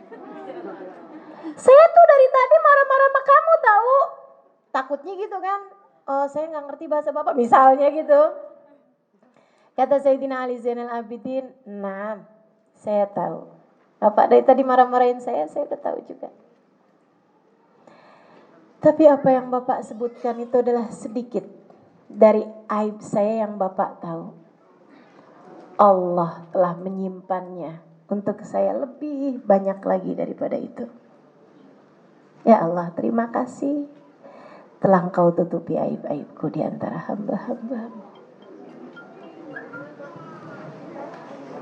S2: Saya tuh dari tadi marah-marah sama kamu tahu. Takutnya gitu kan. Oh saya gak ngerti bahasa Bapak misalnya gitu. Kata Sayyidina Ali Zainal Abidin, nah saya tahu. Bapak dari tadi marah-marahin saya udah tahu juga. Tapi apa yang Bapak sebutkan itu adalah sedikit dari aib saya yang Bapak tahu. Allah telah menyimpannya untuk saya lebih banyak lagi daripada itu. Ya Allah, terima kasih telah Engkau tutupi aib-aibku di antara hamba-hamba-Mu.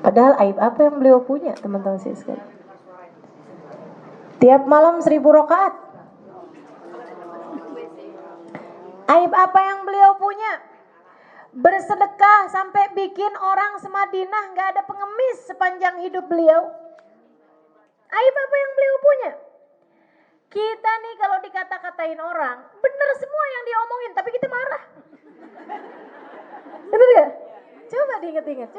S2: Padahal aib apa yang beliau punya, teman-teman saya sekalian? Tiap malam 1000 rakaat. Aib apa yang beliau punya? Bersedekah sampai bikin orang semadinah gak ada pengemis sepanjang hidup beliau. Aib apa yang beliau punya? Kita nih kalau dikata-katain orang, bener semua yang diomongin, tapi kita marah. Bener gak? Coba diingat-ingat,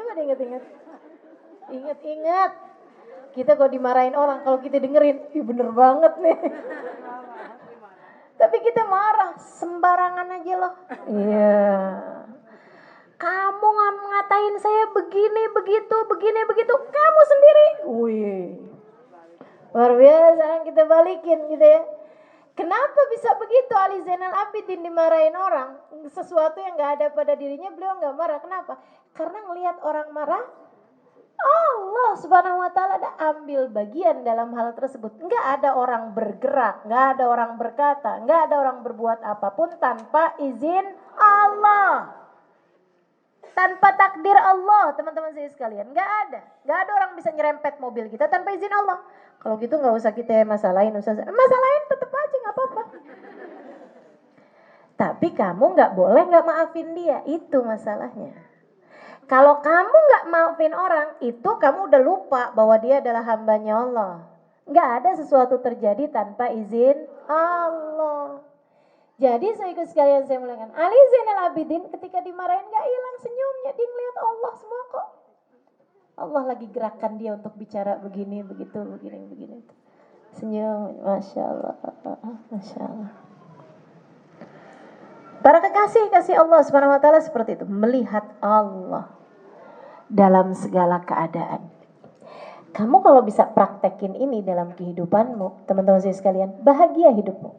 S2: Ingat-ingat. Kita kalau dimarahin orang, kalau kita dengerin, ih bener banget nih. Tapi kita marah, sembarangan aja loh. Iya. Kamu ngatain saya begini, begitu, kamu sendiri. Wih. Luar biasa, kita balikin gitu ya. Kenapa bisa begitu Ali Zainal Abidin dimarahin orang? Sesuatu yang gak ada pada dirinya beliau gak marah. Kenapa? Karena ngelihat orang marah, Allah Subhanahu wa taala ada ambil bagian dalam hal tersebut. Enggak ada orang bergerak, enggak ada orang berkata, enggak ada orang berbuat apapun tanpa izin Allah. Tanpa takdir Allah, teman-teman saya sekalian. Enggak ada orang bisa nyerempet mobil kita tanpa izin Allah. Kalau gitu enggak usah kita masalahin, masalahin tetap aja enggak apa-apa. Tapi kamu enggak boleh enggak maafin dia, itu masalahnya. Kalau kamu nggak maafin orang, itu kamu udah lupa bahwa dia adalah hambanya Allah. Nggak ada sesuatu terjadi tanpa izin Allah. Jadi ikut sekalian saya mulakan. Ali Zainal Abidin ketika dimarahin nggak hilang senyumnya, dia ngeliat Allah semua kok. Allah lagi gerakan dia untuk bicara begini, begitu, begini. Senyum, Masya Allah, Masya Allah. Para kekasih Allah Subhanahu Wa Taala seperti itu, melihat Allah dalam segala keadaan. Kamu kalau bisa praktekin ini dalam kehidupanmu, teman-teman saya sekalian, bahagia hidupmu.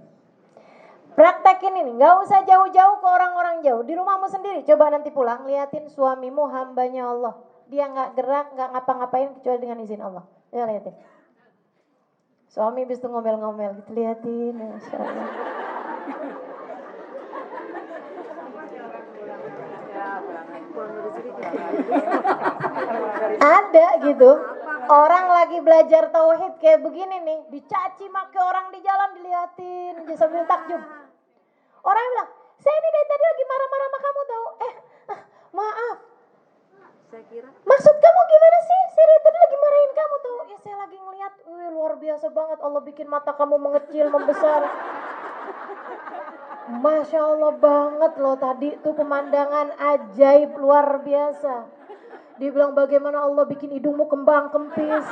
S2: Praktekin ini, nggak usah jauh-jauh ke orang-orang jauh, di rumahmu sendiri. Coba nanti pulang, liatin suamimu hambanya Allah. Dia nggak gerak, nggak ngapa-ngapain kecuali dengan izin Allah. Ya liatin. Suami bis itu ngomel-ngomel, gitu liatin, Masya Allah. Ada gitu. Orang lagi belajar tauhid kayak begini nih, dicaci maki orang di jalan, diliatin sambil takjub. Orang bilang, saya ini dari tadi lagi marah-marah sama kamu tahu. Maaf. Saya kira. Maksud kamu gimana sih? Saya dari tadi lagi marahin kamu tahu. Ya saya lagi ngeliat, luar biasa banget Allah bikin mata kamu mengecil, membesar. Masya Allah banget loh tadi tuh pemandangan ajaib luar biasa. Dia bilang bagaimana Allah bikin hidungmu kembang kempis,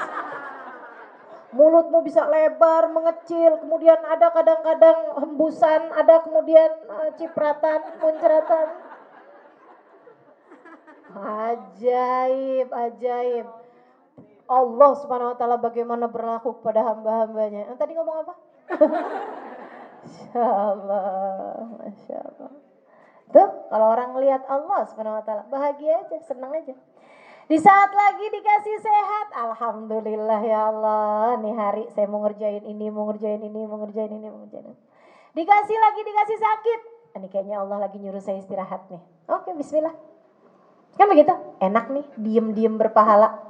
S2: mulutmu bisa lebar mengecil, kemudian ada kadang-kadang hembusan, ada kemudian cipratan, muncratan. Ajaib. Allah Subhanahu Wa Taala bagaimana berlaku pada hamba-hambanya. Tadi ngomong apa? Masya Allah. Tuh, kalau orang lihat Allah Subhanahu Wa Taala bahagia aja, senang aja. Di saat lagi dikasih sehat, alhamdulillah ya Allah. Nih hari saya mau ngerjain ini. Dikasih sakit. Ini kayaknya Allah lagi nyuruh saya istirahat nih. Oke, bismillah. Kan begitu, enak nih, diem-diem berpahala.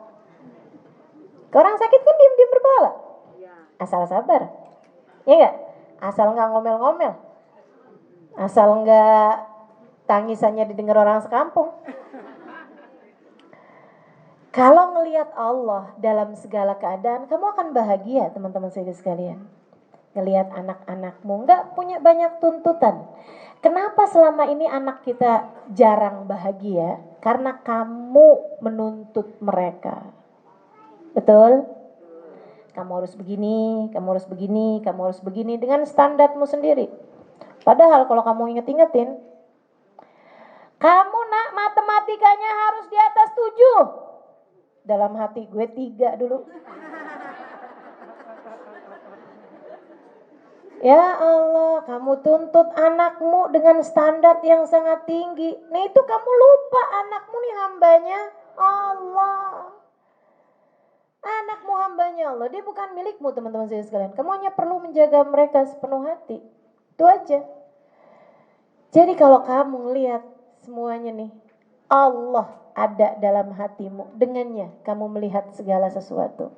S2: Orang sakit kan diem-diem berpahala. Asal sabar, ya enggak? Asal nggak ngomel-ngomel, asal nggak tangisannya didengar orang sekampung. Kalau ngelihat Allah dalam segala keadaan, kamu akan bahagia, teman-teman saya sekalian. Ngelihat anak-anakmu nggak punya banyak tuntutan. Kenapa selama ini anak kita jarang bahagia? Karena kamu menuntut mereka. Betul? Kamu harus begini dengan standarmu sendiri. Padahal kalau kamu inget-ingetin, kamu nak matematikanya harus di atas 7. Dalam hati gue 3 dulu. Ya Allah, kamu tuntut anakmu dengan standar yang sangat tinggi. Nah itu kamu lupa anakmu nih hambanya Allah. Anakmu hambanya Allah, dia bukan milikmu teman-teman saya sekalian. Kamu hanya perlu menjaga mereka sepenuh hati. Itu aja. Jadi kalau kamu ngelihat semuanya nih, Allah ada dalam hatimu. Dengannya kamu melihat segala sesuatu.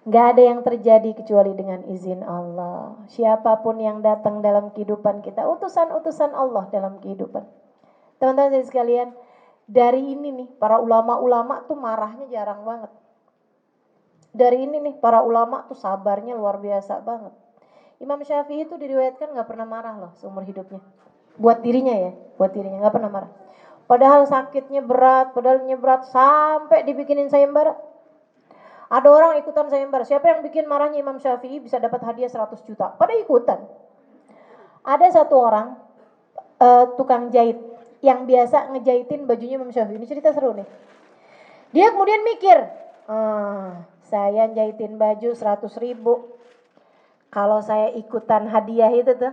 S2: Gak ada yang terjadi kecuali dengan izin Allah. Siapapun yang datang dalam kehidupan kita, utusan-utusan Allah dalam kehidupan. Teman-teman saya sekalian, dari ini nih para ulama-ulama tuh marahnya jarang banget. Dari ini nih para ulama tuh sabarnya luar biasa banget. Imam Syafi'i itu diriwayatkan gak pernah marah loh seumur hidupnya. Buat dirinya gak pernah marah. Padahal sakitnya berat sampai dibikinin sayembara. Ada orang ikutan sayembara. Siapa yang bikin marahnya Imam Syafi'i bisa dapat hadiah 100 juta. Pada ikutan. Ada satu orang tukang jahit yang biasa ngejahitin bajunya Imam Syafi'i. Ini cerita seru nih. Dia kemudian mikir, saya jahitin baju 100.000. Kalau saya ikutan hadiah itu tuh,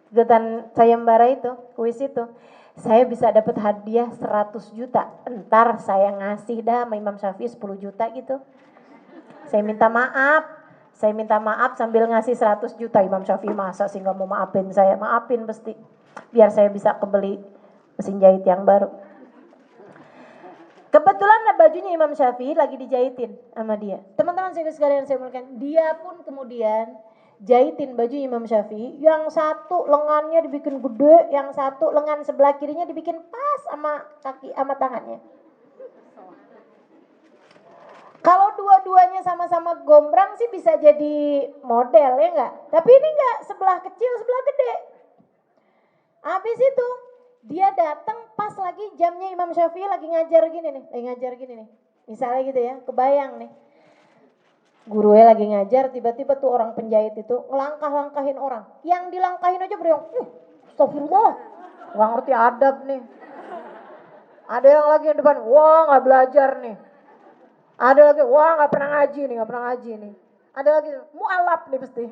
S2: ikutan sayembara itu, kuis itu, saya bisa dapat hadiah 100 juta. Entar saya ngasih dah sama Imam Syafi'i 10 juta gitu. Saya minta maaf sambil ngasih 100 juta. Imam Syafi'i masa sih gak mau maafin saya? Maafin pasti. Biar saya bisa kebeli mesin jahit yang baru. Kebetulan bajunya Imam Syafi'i lagi dijahitin sama dia. Teman-teman sekalian saya muliakan, dia pun kemudian jahitin baju Imam Syafi'i. Yang satu lengannya dibikin gede, yang satu lengan sebelah kirinya dibikin pas sama kaki sama tangannya. Kalau dua-duanya sama-sama gombrang sih bisa jadi model ya enggak? Tapi ini enggak, sebelah kecil, sebelah gede. Habis itu dia datang pas lagi jamnya Imam Syafi'i lagi ngajar gini nih. Misalnya gitu ya, kebayang nih. Gurunya lagi ngajar, tiba-tiba tuh orang penjahit itu ngelangkah-langkahin orang. Yang dilangkahin aja beriong, astagfirullah, nggak ngerti adab nih. Ada yang lagi di depan, wah nggak belajar nih. Ada lagi, wah nggak pernah ngaji nih. Ada lagi, mualaf nih pasti.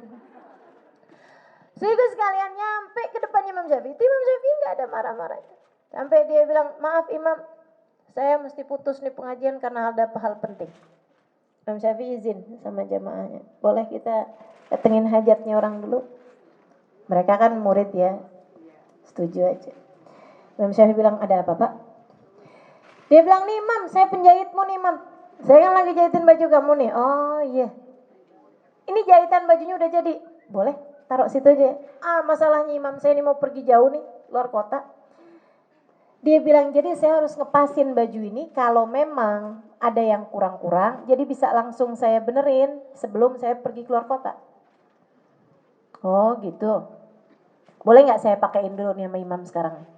S2: Sehingga sekalian nyampe ke depannya Imam Syafi'i. Imam Syafi'i nggak ada marah-marah. Sampai dia bilang, maaf Imam, saya mesti putus nih pengajian karena ada hal penting. Imam Syafi'i izin sama jamaahnya. Boleh kita datengin hajatnya orang dulu? Mereka kan murid ya, setuju aja. Imam Syafi'i bilang, ada apa Pak? Dia bilang, nih Imam, saya penjahitmu nih Imam. Saya kan lagi jahitin baju kamu nih. Oh iya. Ini jahitan bajunya udah jadi. Boleh, taruh situ aja. Masalahnya Imam, saya ini mau pergi jauh nih, luar kota. Dia bilang, jadi saya harus ngepasin baju ini kalau memang ada yang kurang-kurang, jadi bisa langsung saya benerin sebelum saya pergi keluar kota. Oh gitu. Boleh nggak saya pakein dulu nih sama Imam sekarang?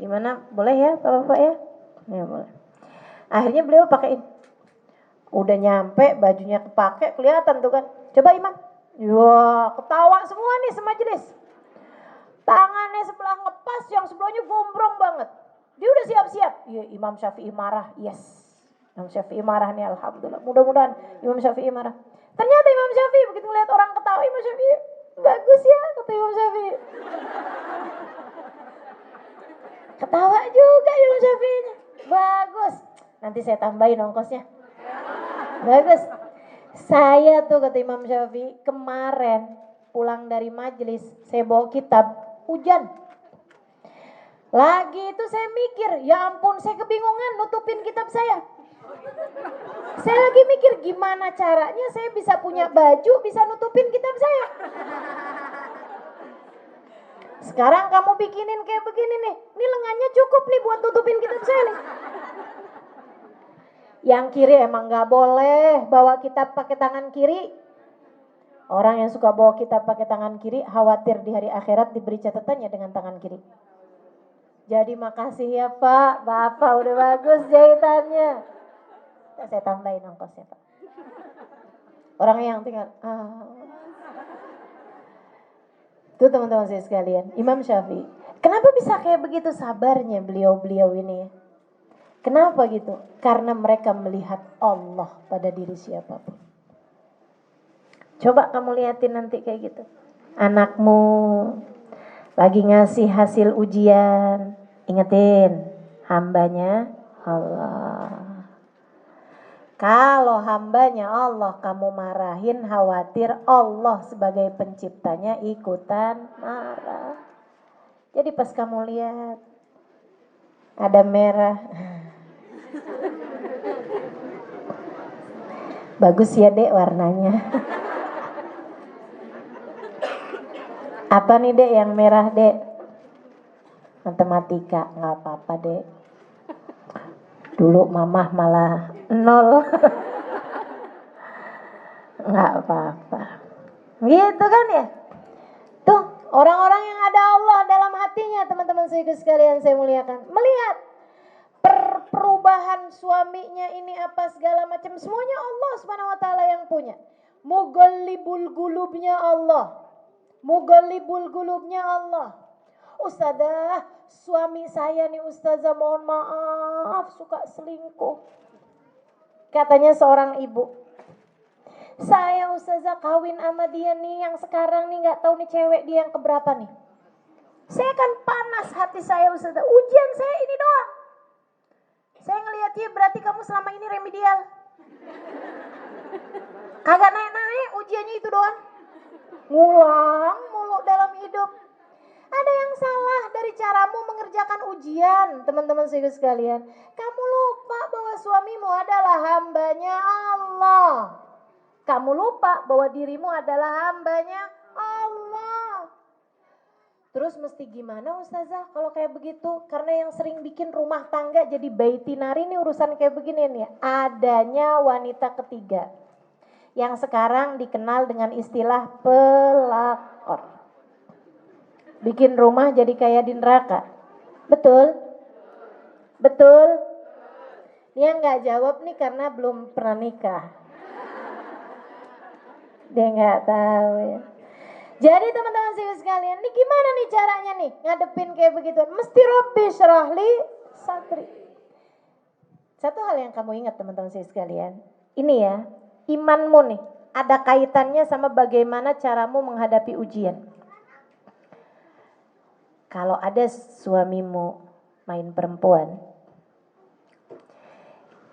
S2: Gimana? Boleh ya Bapak-Bapak ya? Ya boleh. Akhirnya beliau pakein. Udah nyampe, bajunya kepake, kelihatan tuh kan. Coba Imam. Wah, ketawa semua nih semajelis. Tangannya sebelah ngepas, yang sebelahnya gombrong banget. Dia udah siap-siap. Ya, Imam Syafi'i marah. Yes. Imam Syafi'i marah nih, alhamdulillah. Mudah-mudahan Imam Syafi'i marah. Ternyata Imam Syafi'i begitu ngeliat orang ketawa, Imam Syafi'i bagus ya, kata Imam Syafi'i. Ketawa juga Imam Syafi'i. Bagus. Nanti saya tambahin ongkosnya. Bagus. Saya tuh kata Imam Syafi'i kemarin pulang dari majelis, saya bawa kitab, hujan. Lagi itu saya mikir, ya ampun saya kebingungan nutupin kitab saya. Saya lagi mikir gimana caranya saya bisa punya baju, bisa nutupin kitab saya. Sekarang kamu bikinin kayak begini nih, ini lengannya cukup nih buat nutupin kitab saya nih. Yang kiri emang gak boleh bawa kitab pakai tangan kiri. Orang yang suka bawa kitab pakai tangan kiri khawatir di hari akhirat diberi catatannya dengan tangan kiri. Jadi makasih ya Pak, Bapak udah bagus jahitannya. Saya tambahin ongkosnya Pak. Orang yang tinggal, Itu teman-teman saya sekalian, Imam Syafi'i. Kenapa bisa kayak begitu sabarnya beliau-beliau ini? Kenapa gitu? Karena mereka melihat Allah pada diri siapapun. Coba kamu liatin nanti kayak gitu. Anakmu lagi ngasih hasil ujian, ingetin hambanya Allah. Kalau hambanya Allah kamu marahin, khawatir Allah sebagai penciptanya ikutan marah. Jadi pas kamu lihat ada merah, bagus ya Dek warnanya. Apa nih Dek yang merah Dek? Matematika. Nggak apa-apa Dek. Dulu mamah malah 0. Nggak apa-apa. Gitu kan ya? Tuh orang-orang yang ada Allah dalam hatinya, teman-teman sekalian saya muliakan. Melihat perubahan suaminya ini apa segala macam, semuanya Allah Subhanahu wa taala yang punya. Mughalibul gulubnya Allah. Mughalibul gulubnya Allah. Ustazah, suami saya nih Ustazah mohon maaf suka selingkuh. Katanya seorang ibu. Saya Ustazah kawin sama dia nih yang sekarang nih gak tahu nih cewek dia yang keberapa nih. Saya kan panas hati saya Ustazah. Ujian saya ini doang. Saya ngelihat dia berarti kamu selama ini remedial. Kagak naik-naik ujiannya itu doang. Ngulang mulu dalam hidup. Ada yang salah dari caramu mengerjakan ujian, teman-teman sekalian. Kamu lupa bahwa suamimu adalah hambanya Allah. Kamu lupa bahwa dirimu adalah hambanya Allah. Terus mesti gimana Ustazah kalau kayak begitu? Karena yang sering bikin rumah tangga jadi baitinari ini urusan kayak begini nih. Adanya wanita ketiga yang sekarang dikenal dengan istilah pelakor. Bikin rumah jadi kayak di neraka. Betul? Betul? Dia nggak jawab nih karena belum pernah nikah. Dia nggak tahu ya. Jadi teman-teman sekalian, ini gimana nih caranya nih ngadepin kayak begitu? Mesti Rabbi syarahli sadri. Satu hal yang kamu ingat teman-teman sekalian, ini ya, imanmu nih ada kaitannya sama bagaimana caramu menghadapi ujian. Kalau ada suamimu main perempuan,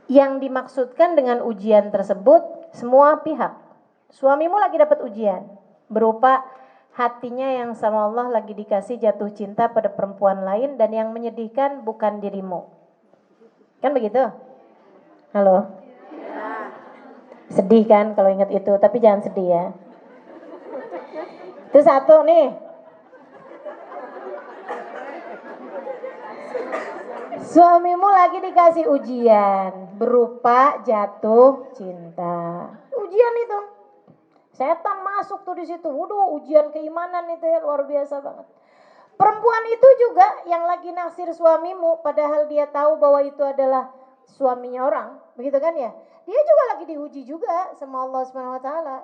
S2: yang dimaksudkan dengan ujian tersebut semua pihak. Suamimu lagi dapat ujian berupa hatinya yang sama Allah lagi dikasih jatuh cinta pada perempuan lain dan yang menyedihkan bukan dirimu. Kan begitu? Halo? Sedih kan kalau ingat itu, tapi jangan sedih ya. Itu satu nih. Suamimu lagi dikasih ujian berupa jatuh cinta. Ujian itu. Setan masuk tuh di situ. Waduh, ujian keimanan itu ya luar biasa banget. Perempuan itu juga yang lagi naksir suamimu padahal dia tahu bahwa itu adalah suaminya orang, begitu kan ya? Dia juga lagi diuji juga sama Allah Subhanahu wa taala.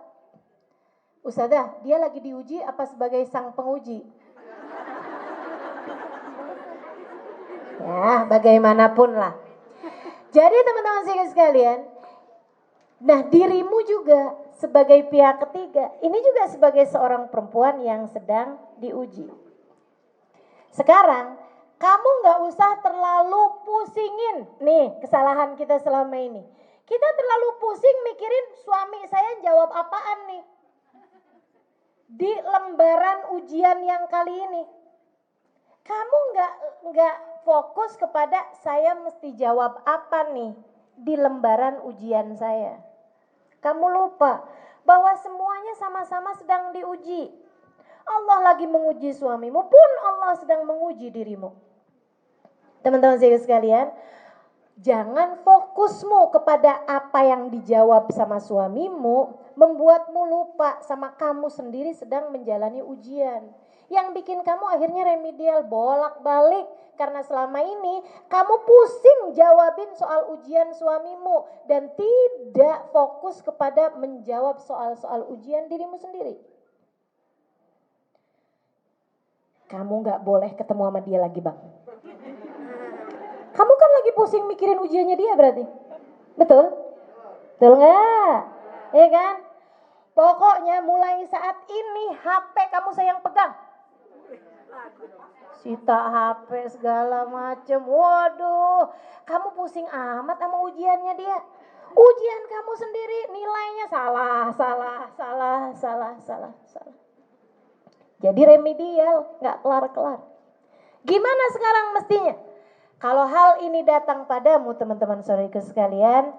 S2: Ustazah, dia lagi diuji apa sebagai sang penguji? Ya, bagaimanapun lah. Jadi teman-teman sekalian, nah dirimu juga sebagai pihak ketiga, ini juga sebagai seorang perempuan yang sedang diuji. Sekarang, kamu gak usah terlalu pusingin nih kesalahan kita selama ini. Kita terlalu pusing mikirin suami saya jawab apaan nih. Di lembaran ujian yang kali ini. Kamu nggak fokus kepada saya mesti jawab apa nih di lembaran ujian saya. Kamu lupa bahwa semuanya sama-sama sedang diuji. Allah lagi menguji suamimu pun Allah sedang menguji dirimu. Teman-teman sekalian, jangan fokusmu kepada apa yang dijawab sama suamimu membuatmu lupa sama kamu sendiri sedang menjalani ujian. Yang bikin kamu akhirnya remedial bolak-balik karena selama ini kamu pusing jawabin soal ujian suamimu dan tidak fokus kepada menjawab soal-soal ujian dirimu sendiri. Kamu gak boleh ketemu sama dia lagi bang. Kamu kan lagi pusing mikirin ujiannya dia berarti. Betul? Betul gak? Iya kan? Pokoknya mulai saat ini HP kamu sayang pegang. Sita HP segala macem. Waduh, kamu pusing amat sama ujiannya dia. Ujian kamu sendiri nilainya salah. Jadi remedial, gak kelar-kelar. Gimana sekarang mestinya? Kalau hal ini datang padamu teman-teman saudaraku sekalian,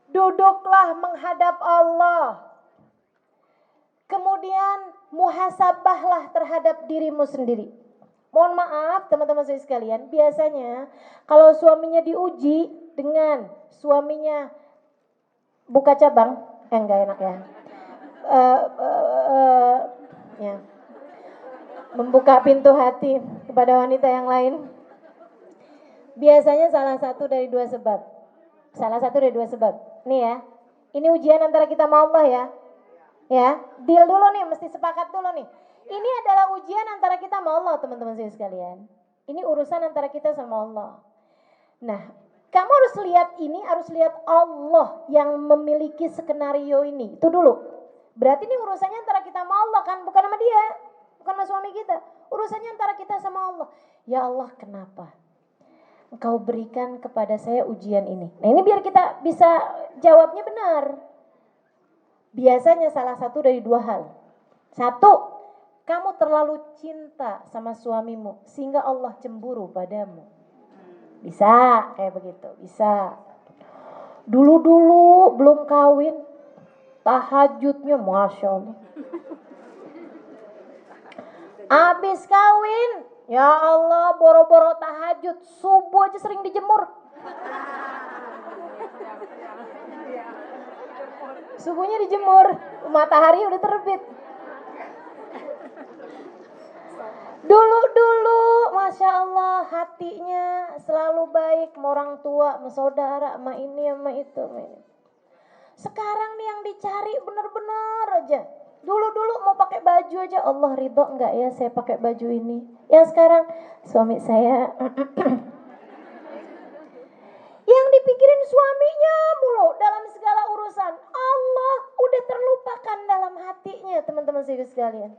S2: duduklah menghadap Allah. Kemudian muhasabahlah terhadap dirimu sendiri. Mohon maaf teman-teman saya sekalian, biasanya kalau suaminya diuji dengan suaminya buka cabang, enggak enak ya. Ya. Membuka pintu hati kepada wanita yang lain. Biasanya salah satu dari dua sebab. Nih ya, ini ujian antara kita sama Allah ya. Ya, deal dulu nih, mesti sepakat dulu nih. Ini adalah ujian antara kita sama Allah teman-teman sekalian. Ini urusan antara kita sama Allah. Nah, kamu harus lihat ini, harus lihat Allah yang memiliki skenario ini. Itu dulu. Berarti ini urusannya antara kita sama Allah kan, bukan sama dia. Bukan sama suami kita. Urusannya antara kita sama Allah. Ya Allah, kenapa Engkau berikan kepada saya ujian ini? Nah, ini biar kita bisa jawabnya benar. Biasanya salah satu dari dua hal. Satu, kamu terlalu cinta sama suamimu sehingga Allah cemburu padamu. Bisa kayak begitu, bisa. Dulu-dulu belum kawin, tahajudnya Masya Allah. Abis kawin, ya Allah, boro-boro tahajud, subuh aja sering dijemur. Subuhnya dijemur, matahari udah terbit. Dulu, Masya Allah, hatinya selalu baik sama orang tua, sama saudara, sama ini, sama itu, sama ini. Sekarang nih yang dicari bener-bener aja. Dulu mau pakai baju aja, Allah ridho enggak ya saya pakai baju ini. Yang sekarang, suami saya yang dipikirin suaminya mulu dalam segala urusan. Allah udah terlupakan dalam hatinya, teman-teman sekalian.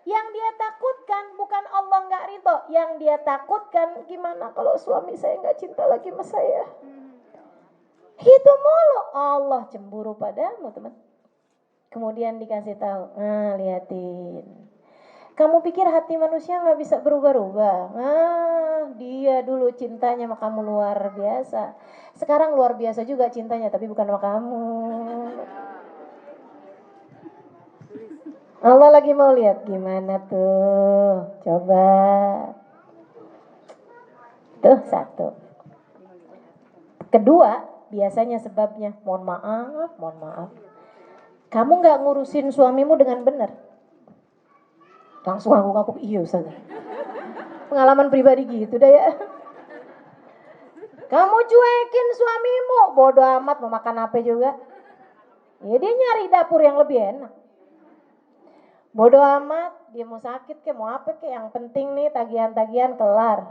S2: Yang dia takutkan bukan Allah nggak ridho, yang dia takutkan gimana kalau suami saya nggak cinta lagi sama saya. Itu mulu, Allah cemburu padamu, teman. Kemudian dikasih tahu, nah liatin. Kamu pikir hati manusia nggak bisa berubah-ubah? Nah, dia dulu cintanya sama kamu luar biasa. Sekarang luar biasa juga cintanya, tapi bukan sama kamu. Allah lagi mau lihat gimana tuh. Coba. Tuh satu. Kedua, biasanya sebabnya mohon maaf. Kamu nggak ngurusin suamimu dengan benar. Langsung ngaku iya Ustaz. Pengalaman pribadi gitu dah ya. Kamu cuekin suamimu, bodoh amat mau makan apa juga. Ya dia nyari dapur yang lebih enak. Bodoh amat, dia mau sakit ke mau apa ke, yang penting nih tagihan-tagihan kelar.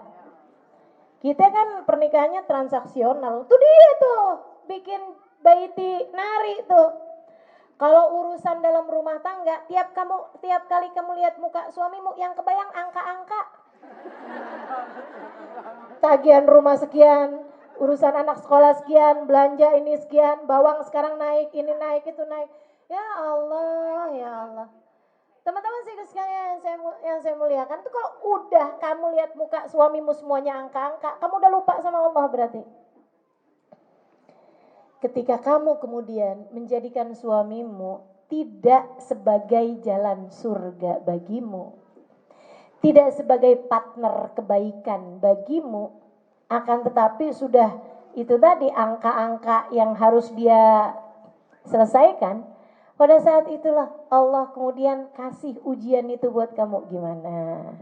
S2: Kita kan pernikahannya transaksional. Tuh dia tuh bikin baiti nari tuh. Kalau urusan dalam rumah tangga, tiap kali kamu lihat muka suamimu yang kebayang angka-angka. Tagihan rumah sekian, urusan anak sekolah sekian, belanja ini sekian, bawang sekarang naik, ini naik, itu naik. Ya Allah, ya Allah. Teman-teman sih sekalian yang saya muliakan tuh, kalau udah kamu lihat muka suamimu semuanya angka-angka, kamu udah lupa sama Allah berarti. Ketika kamu kemudian menjadikan suamimu tidak sebagai jalan surga bagimu, tidak sebagai partner kebaikan bagimu, akan tetapi sudah itu tadi angka-angka yang harus dia selesaikan, pada saat itulah Allah kemudian kasih ujian itu buat kamu. Gimana?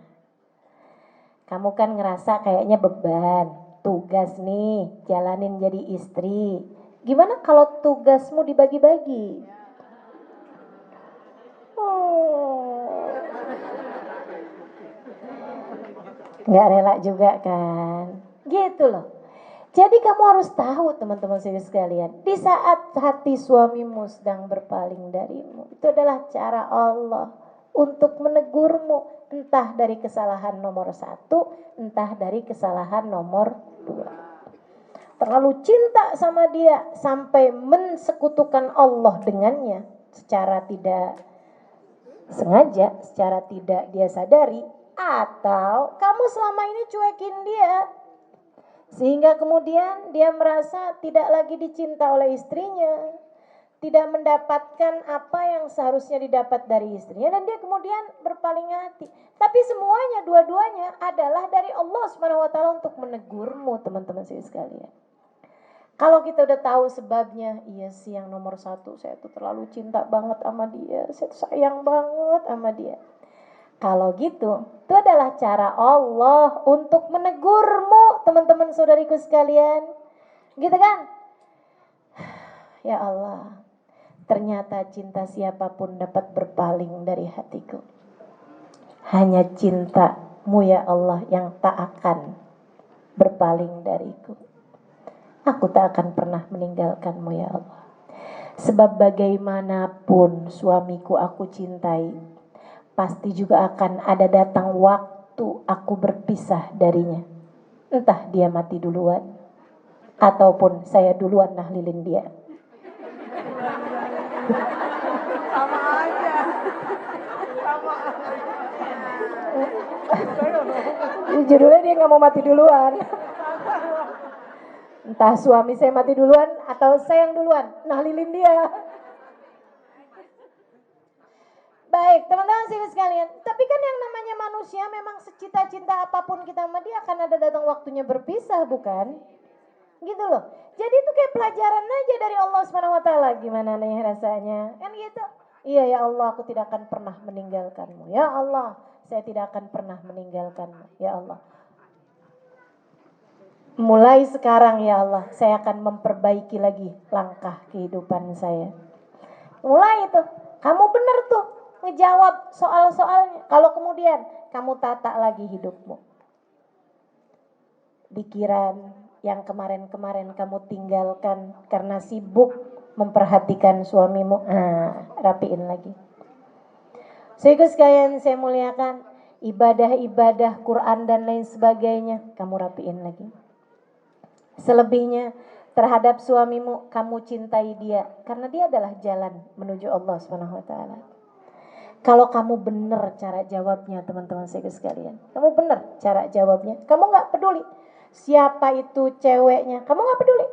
S2: Kamu kan ngerasa kayaknya beban, tugas nih, jalanin jadi istri. Gimana kalau tugasmu dibagi-bagi? Nggak rela juga kan? Gitu loh. Jadi kamu harus tahu teman-teman sekalian, di saat hati suamimu sedang berpaling darimu, itu adalah cara Allah untuk menegurmu, entah dari kesalahan nomor 1, entah dari kesalahan nomor 2. Terlalu cinta sama dia sampai mensekutukan Allah dengannya secara tidak sengaja, secara tidak dia sadari, atau kamu selama ini cuekin dia sehingga kemudian dia merasa tidak lagi dicinta oleh istrinya, tidak mendapatkan apa yang seharusnya didapat dari istrinya, dan dia kemudian berpaling hati. Tapi semuanya, dua-duanya adalah dari Allah SWT untuk menegurmu, teman-teman sekalian. Kalau kita udah tahu sebabnya, iya sih yang nomor 1, saya tuh terlalu cinta banget sama dia, saya tuh sayang banget sama dia. Kalau gitu, itu adalah cara Allah untuk menegurmu, teman-teman saudariku sekalian. Gitu kan? Ya Allah, ternyata cinta siapapun dapat berpaling dari hatiku. Hanya cinta-Mu ya Allah yang tak akan berpaling dariku. Aku tak akan pernah meninggalkan-Mu ya Allah. Sebab bagaimanapun suamiku aku cintai, pasti juga akan ada datang waktu aku berpisah darinya. Entah dia mati duluan, ataupun saya duluan nahlilin dia.
S3: Sama aja.
S2: Judulnya dia gak mau mati duluan. Entah suami saya mati duluan atau saya yang duluan nahlilin dia. Baik. Baik, teman-teman sekalian. Tapi kan yang namanya manusia memang secita-cinta apapun kita sama dia akan ada datang waktunya berpisah, bukan? Gitu loh. Jadi itu kayak pelajaran aja dari Allah Subhanahu wa taala. Gimana nih rasanya? Kan gitu. Iya ya Allah, aku tidak akan pernah meninggalkanmu. Ya Allah, saya tidak akan pernah meninggalkanmu. Ya Allah. Mulai sekarang ya Allah, saya akan memperbaiki lagi langkah kehidupan saya. Mulai itu, kamu bener tuh ngejawab soal-soalnya. Kalau kemudian kamu tata lagi hidupmu. Pikiran yang kemarin-kemarin kamu tinggalkan karena sibuk memperhatikan suamimu, rapiin lagi. Sehingga sekalian saya muliakan, ibadah-ibadah Quran dan lain sebagainya, kamu rapiin lagi. Selebihnya terhadap suamimu, kamu cintai dia karena dia adalah jalan menuju Allah Subhanahu wa taala. Kalau kamu benar cara jawabnya, teman-teman saya sekalian, kamu benar cara jawabnya, kamu nggak peduli siapa itu ceweknya, kamu nggak peduli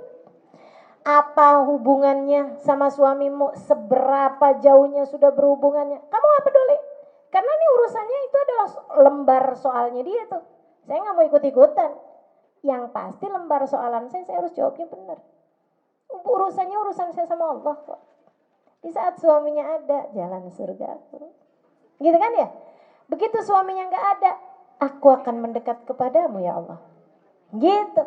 S2: apa hubungannya sama suamimu, seberapa jauhnya sudah berhubungannya, kamu nggak peduli, karena ini urusannya itu adalah lembar soalnya dia tuh. Saya nggak mau ikut-ikutan. Yang pasti lembar soalan saya harus jawabnya benar. Urusannya urusan saya sama Allah kok. Di saat suaminya ada, jalan surga aku. Gitu kan ya? Begitu suaminya nggak ada, aku akan mendekat kepadamu ya Allah. Gitu.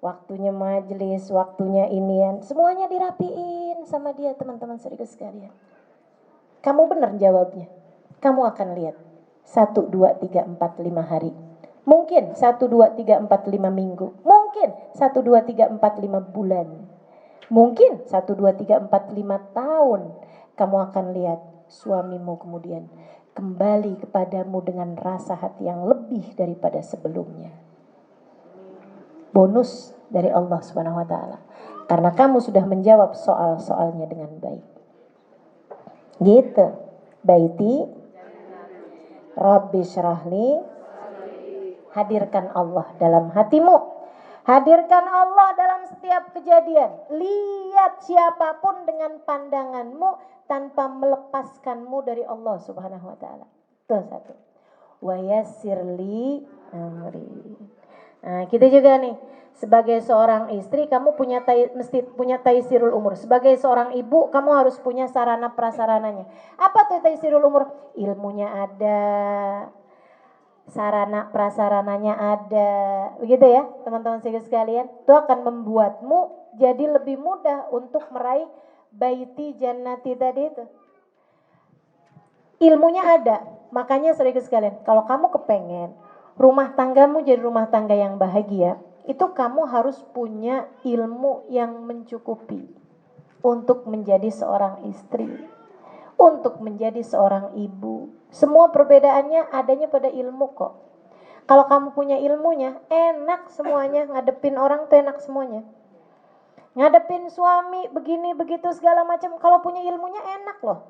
S2: Waktunya majelis, waktunya inian, semuanya dirapiin sama dia, teman-teman saudara sekalian. Kamu benar jawabnya. Kamu akan lihat 1, 2, 3, 4, 5 hari. Mungkin 1, 2, 3, 4, 5 minggu. Mungkin 1, 2, 3, 4, 5 bulan. Mungkin 1, 2, 3, 4, 5 tahun. Kamu akan lihat suamimu kemudian kembali kepadamu dengan rasa hati yang lebih daripada sebelumnya. Bonus dari Allah Subhanahu wa taala. Karena kamu sudah menjawab soal-soalnya dengan baik. Gitu. Baiti Rabbi syrahli. Hadirkan Allah dalam hatimu. Hadirkan Allah dalam setiap kejadian. Lihat siapapun dengan pandanganmu tanpa melepaskanmu dari Allah Subhanahu wa taala. Itu satu. Wa yassirli amri. Nah, kita juga nih sebagai seorang istri kamu mesti punya taisirul umur. Sebagai seorang ibu kamu harus punya sarana prasarananya. Apa tuh taisirul umur? Ilmunya ada, sarana prasarananya ada, begitu ya teman-teman sekalian. Itu akan membuatmu jadi lebih mudah untuk meraih baiti jannati tadi itu. Ilmunya ada, makanya saudara sekalian, kalau kamu kepengen rumah tanggamu jadi rumah tangga yang bahagia, itu kamu harus punya ilmu yang mencukupi untuk menjadi seorang istri, untuk menjadi seorang ibu. Semua perbedaannya adanya pada ilmu kok. Kalau kamu punya ilmunya, enak semuanya, ngadepin orang tuh enak semuanya. Ngadepin suami begini begitu segala macam, kalau punya ilmunya enak loh.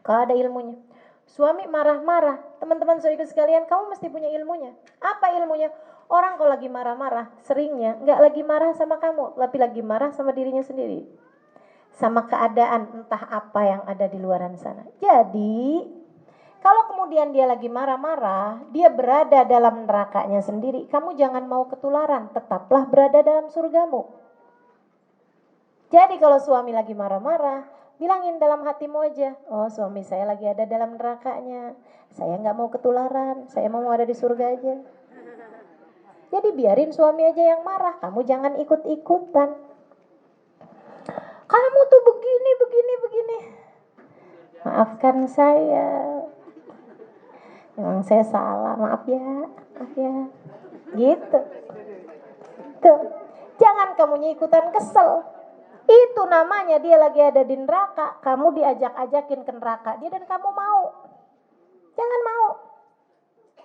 S2: Kalau ada ilmunya. Suami marah-marah, teman-teman saudara sekalian, kamu mesti punya ilmunya. Apa ilmunya? Orang kalau lagi marah-marah, seringnya nggak lagi marah sama kamu, tapi lagi marah sama dirinya sendiri, sama keadaan entah apa yang ada di luaran sana. Jadi kalau kemudian dia lagi marah-marah, dia berada dalam nerakanya sendiri, kamu jangan mau ketularan, tetaplah berada dalam surgamu. Jadi kalau suami lagi marah-marah, bilangin dalam hatimu aja, oh suami saya lagi ada dalam nerakanya, saya nggak mau ketularan, saya mau ada di surga aja. Jadi biarin suami aja yang marah, kamu jangan ikut-ikutan. Kamu tuh begini. Maafkan saya, memang saya salah, maaf ya. Gitu. Tuh, jangan kamu ikutan kesel. Itu namanya dia lagi ada di neraka, kamu diajak-ajakin ke neraka dia dan kamu mau.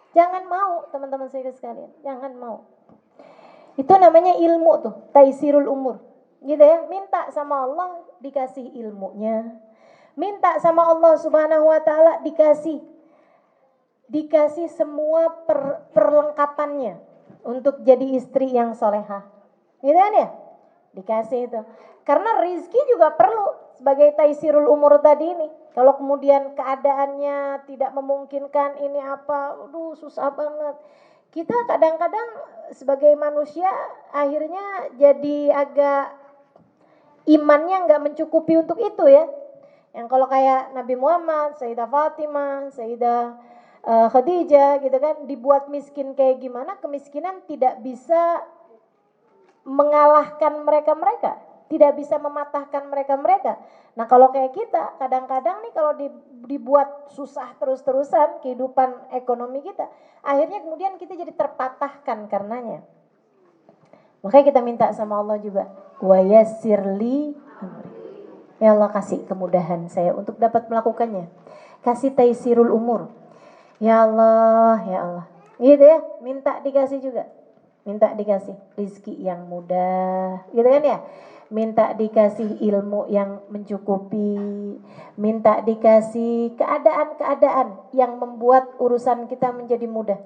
S2: Jangan mau teman-teman saya sekalian, jangan mau. Itu namanya ilmu tuh, taisirul umur. Gitu ya, minta sama Allah dikasih ilmunya. Minta sama Allah Subhanahu wa taala dikasih semua perlengkapannya untuk jadi istri yang solehah. Gitu kan ya? Dikasih itu. Karena rizki juga perlu sebagai taisirul umur tadi ini. Kalau kemudian keadaannya tidak memungkinkan ini apa, aduh susah banget. Kita kadang-kadang sebagai manusia akhirnya jadi agak imannya nggak mencukupi untuk itu ya. Yang kalau kayak Nabi Muhammad, Sayyidah Fatimah, Sayyidah Khadijah gitu kan, dibuat miskin kayak gimana, kemiskinan tidak bisa mengalahkan mereka-mereka, tidak bisa mematahkan mereka-mereka. Nah kalau kayak kita, kadang-kadang nih kalau dibuat susah terus-terusan kehidupan ekonomi kita, akhirnya kemudian kita jadi terpatahkan karenanya. Makanya kita minta sama Allah juga, wa yassirli amri. Ya Allah kasih kemudahan saya untuk dapat melakukannya. Kasih taisirul umur. Ya Allah, ya Allah. Gitu ya, minta dikasih juga. Minta dikasih rizki yang mudah, gitu kan ya. Minta dikasih ilmu yang mencukupi. Minta dikasih keadaan-keadaan yang membuat urusan kita menjadi mudah.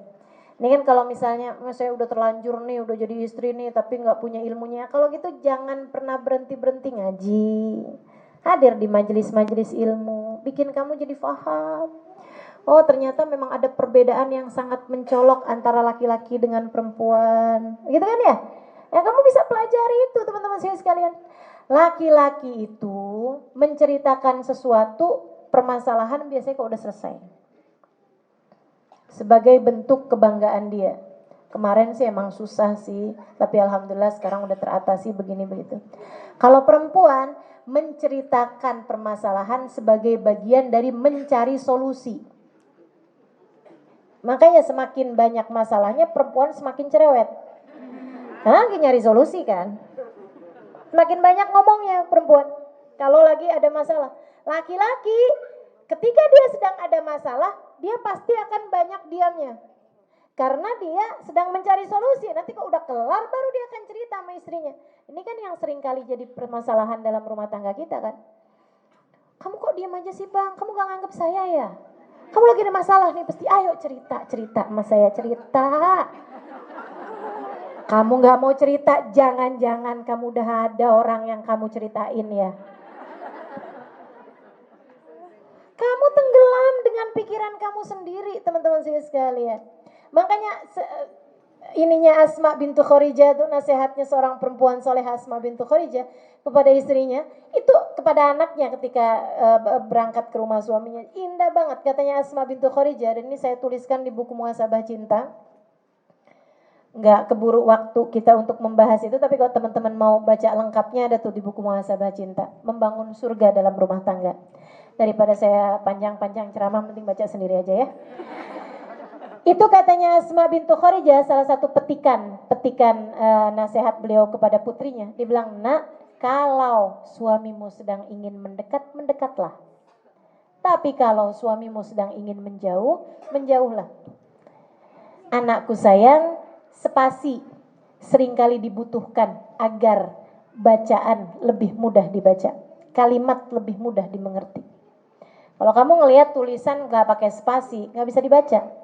S2: Ini kan kalau misalnya saya udah terlanjur nih, udah jadi istri nih, tapi nggak punya ilmunya. Kalau gitu jangan pernah berhenti-berhenti ngaji. Hadir di majelis-majelis ilmu, bikin kamu jadi faham. Oh ternyata memang ada perbedaan yang sangat mencolok antara laki-laki dengan perempuan. Gitu kan ya? Ya kamu bisa pelajari itu teman-teman saya sekalian. Laki-laki itu menceritakan sesuatu permasalahan biasanya kalau udah selesai. Sebagai bentuk kebanggaan dia. Kemarin sih emang susah sih, tapi alhamdulillah sekarang udah teratasi begini begitu. Kalau perempuan menceritakan permasalahan sebagai bagian dari mencari solusi. Makanya semakin banyak masalahnya perempuan semakin cerewet. Karena lagi nyari solusi kan. Semakin banyak ngomongnya perempuan kalau lagi ada masalah. Laki-laki ketika dia sedang ada masalah, dia pasti akan banyak diamnya. Karena dia sedang mencari solusi. Nanti kalau udah kelar baru dia akan cerita sama istrinya. Ini kan yang sering kali jadi permasalahan dalam rumah tangga kita kan. Kamu kok diam aja sih bang? Kamu gak nganggap saya ya? Kamu lagi ada masalah nih, pasti ayo cerita sama saya cerita. Kamu gak mau cerita, jangan-jangan kamu udah ada orang yang kamu ceritain ya. Kamu tenggelam dengan pikiran kamu sendiri teman-teman saya sekalian. Makanya ininya Asma bintu Khorijah itu nasihatnya seorang perempuan soleh Asma bintu Khorijah kepada istrinya, itu kepada anaknya ketika berangkat ke rumah suaminya. Indah banget katanya Asma bintu Khorijah, dan ini saya tuliskan di buku Muhasabah Cinta. Nggak keburu waktu kita untuk membahas itu, tapi kalau teman-teman mau baca lengkapnya ada tuh di buku Muhasabah Cinta, membangun surga dalam rumah tangga. Daripada saya panjang-panjang ceramah, mending baca sendiri aja ya. Itu katanya Asma bintu Khorijah, salah satu petikan nasihat beliau kepada putrinya. Dia bilang, nak, kalau suamimu sedang ingin mendekat, mendekatlah. Tapi kalau suamimu sedang ingin menjauh, menjauhlah. Anakku sayang, spasi seringkali dibutuhkan agar bacaan lebih mudah dibaca. Kalimat lebih mudah dimengerti. Kalau kamu ngelihat tulisan gak pakai spasi, gak bisa dibaca.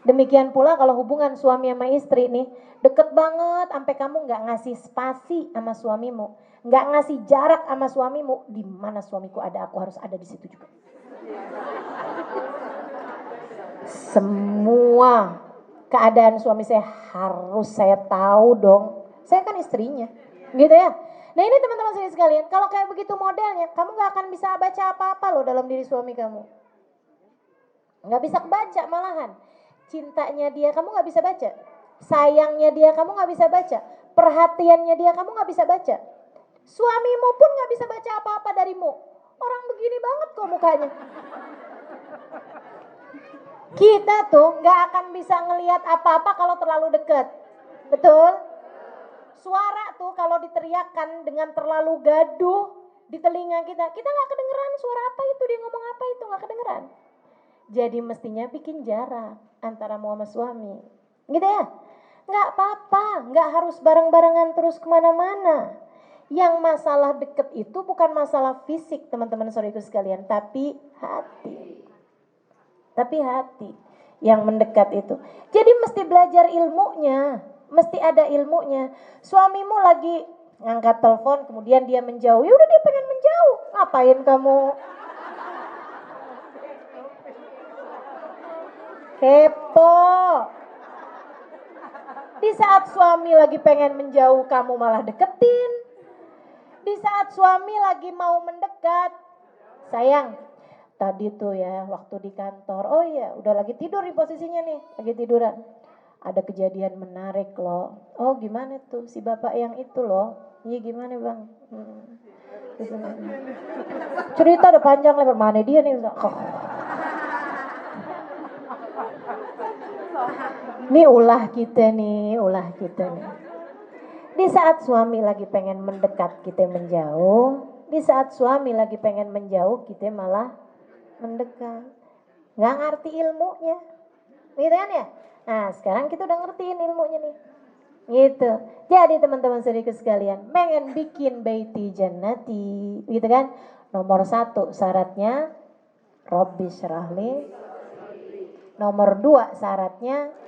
S2: Demikian pula kalau hubungan suami sama istri nih, deket banget sampai kamu gak ngasih spasi sama suamimu, gak ngasih jarak sama suamimu, di mana suamiku ada, aku harus ada di situ juga. Semua keadaan suami saya harus saya tahu dong. Saya kan istrinya, gitu ya. Nah ini teman-teman saya sekalian, kalau kayak begitu modelnya, kamu gak akan bisa baca apa-apa loh dalam diri suami kamu. Gak bisa baca malahan. Cintanya dia kamu gak bisa baca. Sayangnya dia kamu gak bisa baca. Perhatiannya dia kamu gak bisa baca. Suamimu pun gak bisa baca apa-apa darimu. Orang begini banget kok mukanya. Kita tuh gak akan bisa ngelihat apa-apa kalau terlalu dekat. Betul? Suara tuh kalau diteriakkan dengan terlalu gaduh di telinga kita gak kedengeran suara apa itu, dia ngomong apa itu gak kedengeran. Jadi mestinya bikin jarak antara mu sama suami, gitu ya. Gak apa-apa, gak harus bareng-barengan terus kemana-mana. Yang masalah deket itu bukan masalah fisik teman-teman saudaraku sekalian, tapi hati. Tapi hati yang mendekat itu. Jadi mesti belajar ilmunya. Mesti ada ilmunya. Suamimu lagi ngangkat telepon, kemudian dia menjauh. Ya udah dia pengen menjauh. Ngapain kamu Kepo. Di saat suami lagi pengen menjauh, kamu malah deketin. Di saat suami lagi mau mendekat, sayang, tadi tuh ya waktu di kantor, oh iya udah lagi tidur di posisinya nih, lagi tiduran. Ada kejadian menarik loh. Oh gimana tuh si bapak yang itu loh? Iya gimana bang? Cerita ada panjang lebar, mana dia nih? Ini ulah kita nih, ulah kita nih. Di saat suami lagi pengen mendekat, kita menjauh. Di saat suami lagi pengen menjauh, kita malah mendekat. Nggak ngerti ilmunya. Gitu kan ya? Nah sekarang kita udah ngertiin ilmunya nih. Gitu. Jadi teman-teman saudaraku sekalian, pengen bikin baiti jannati, gitu kan? Nomor 1 syaratnya Robbi syrahli. Nomor 2 syaratnya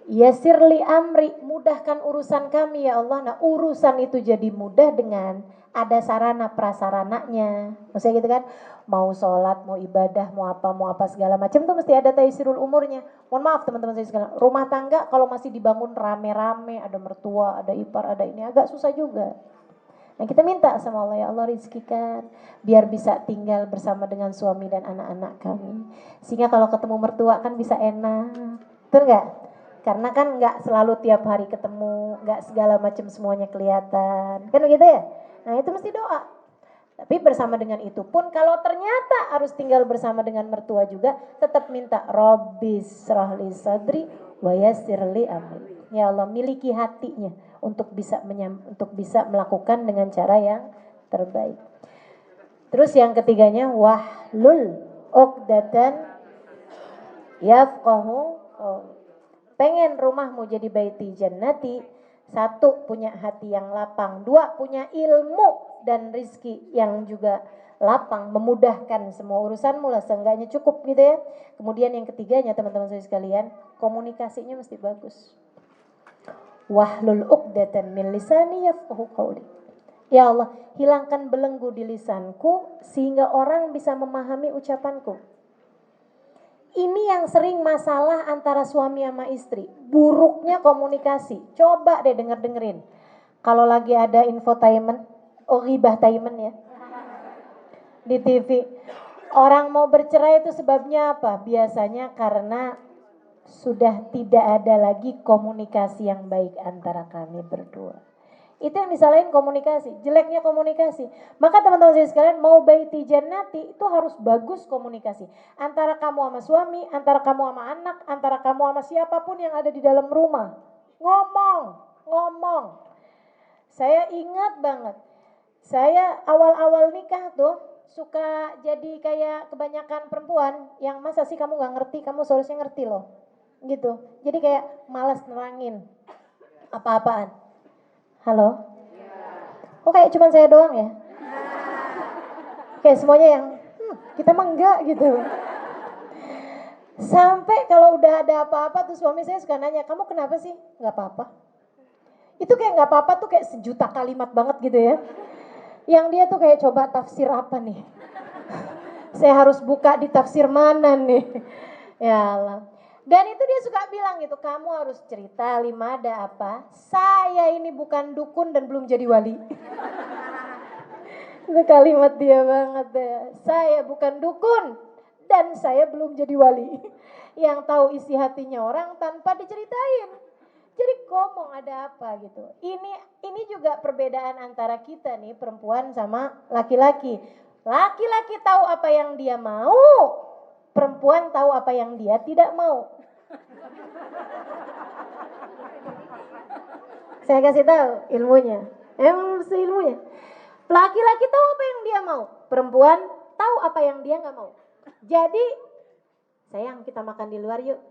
S2: Yasirli amri, mudahkan urusan kami ya Allah. Nah urusan itu jadi mudah dengan ada sarana prasarananya. Maksudnya gitu kan, mau sholat, mau ibadah, mau apa segala macam tuh mesti ada taisirul umurnya. Mohon maaf teman-teman saya sekalian, rumah tangga kalau masih dibangun rame-rame, ada mertua, ada ipar, ada ini, agak susah juga. Nah kita minta sama Allah, ya Allah rizkikan biar bisa tinggal bersama dengan suami dan anak-anak kami. Sehingga kalau ketemu mertua kan bisa enak, betul nggak? Karena kan nggak selalu tiap hari ketemu, nggak segala macam semuanya kelihatan, kan begitu ya? Nah itu mesti doa. Tapi bersama dengan itu pun kalau ternyata harus tinggal bersama dengan mertua juga, tetap minta Robbis syrahli sadri wa yassirli amri. Ya Allah miliki hatinya untuk bisa melakukan dengan cara yang terbaik. Terus yang ketiganya wahlul uqdatan yafqahu qauli. Pengen rumahmu jadi baiti jannati, 1 punya hati yang lapang, 2 punya ilmu dan rizki yang juga lapang, memudahkan semua urusanmu lah, seenggaknya cukup gitu ya. Kemudian yang ketiganya teman-teman saya sekalian, komunikasinya mesti bagus. Wahlul uqdatan min lisani yafqahu qauli. Ya Allah, hilangkan belenggu di lisanku sehingga orang bisa memahami ucapanku. Ini yang sering masalah antara suami sama istri, buruknya komunikasi. Coba deh dengerin. Kalau lagi ada infotainment, ghibah tainment ya, di TV. Orang mau bercerai itu sebabnya apa? Biasanya karena sudah tidak ada lagi komunikasi yang baik antara kami berdua. Itu yang disalahin komunikasi, jeleknya komunikasi. Maka teman-teman saya sekalian, mau baiti jannati itu harus bagus komunikasi. Antara kamu sama suami, antara kamu sama anak, antara kamu sama siapapun yang ada di dalam rumah. Ngomong. Saya ingat banget, saya awal-awal nikah tuh suka jadi kayak kebanyakan perempuan yang masa sih kamu gak ngerti, kamu seharusnya ngerti loh. Gitu, jadi kayak malas nerangin apa-apaan. Halo? Kok kayak cuma saya doang ya? Kayak semuanya yang kita mah enggak gitu. Sampai kalau udah ada apa-apa tuh suami saya suka nanya, kamu kenapa sih? Gak apa-apa. Itu kayak gak apa-apa tuh kayak sejuta kalimat banget gitu ya. Yang dia tuh kayak coba tafsir apa nih? Saya harus buka di tafsir mana nih? Ya Allah. Dan itu dia suka bilang gitu, kamu harus cerita lima ada apa. Saya ini bukan dukun dan belum jadi wali. Itu kalimat dia banget ya. Saya bukan dukun dan saya belum jadi wali. Yang tahu isi hatinya orang tanpa diceritain. Jadi ngomong ada apa gitu. Ini juga perbedaan antara kita nih perempuan sama laki-laki. Laki-laki tahu apa yang dia mau, perempuan tahu apa yang dia tidak mau. Saya kasih tahu ilmunya. Emang ilmunya. Laki-laki tahu apa yang dia mau, perempuan tahu apa yang dia nggak mau. Jadi, sayang kita makan di luar yuk.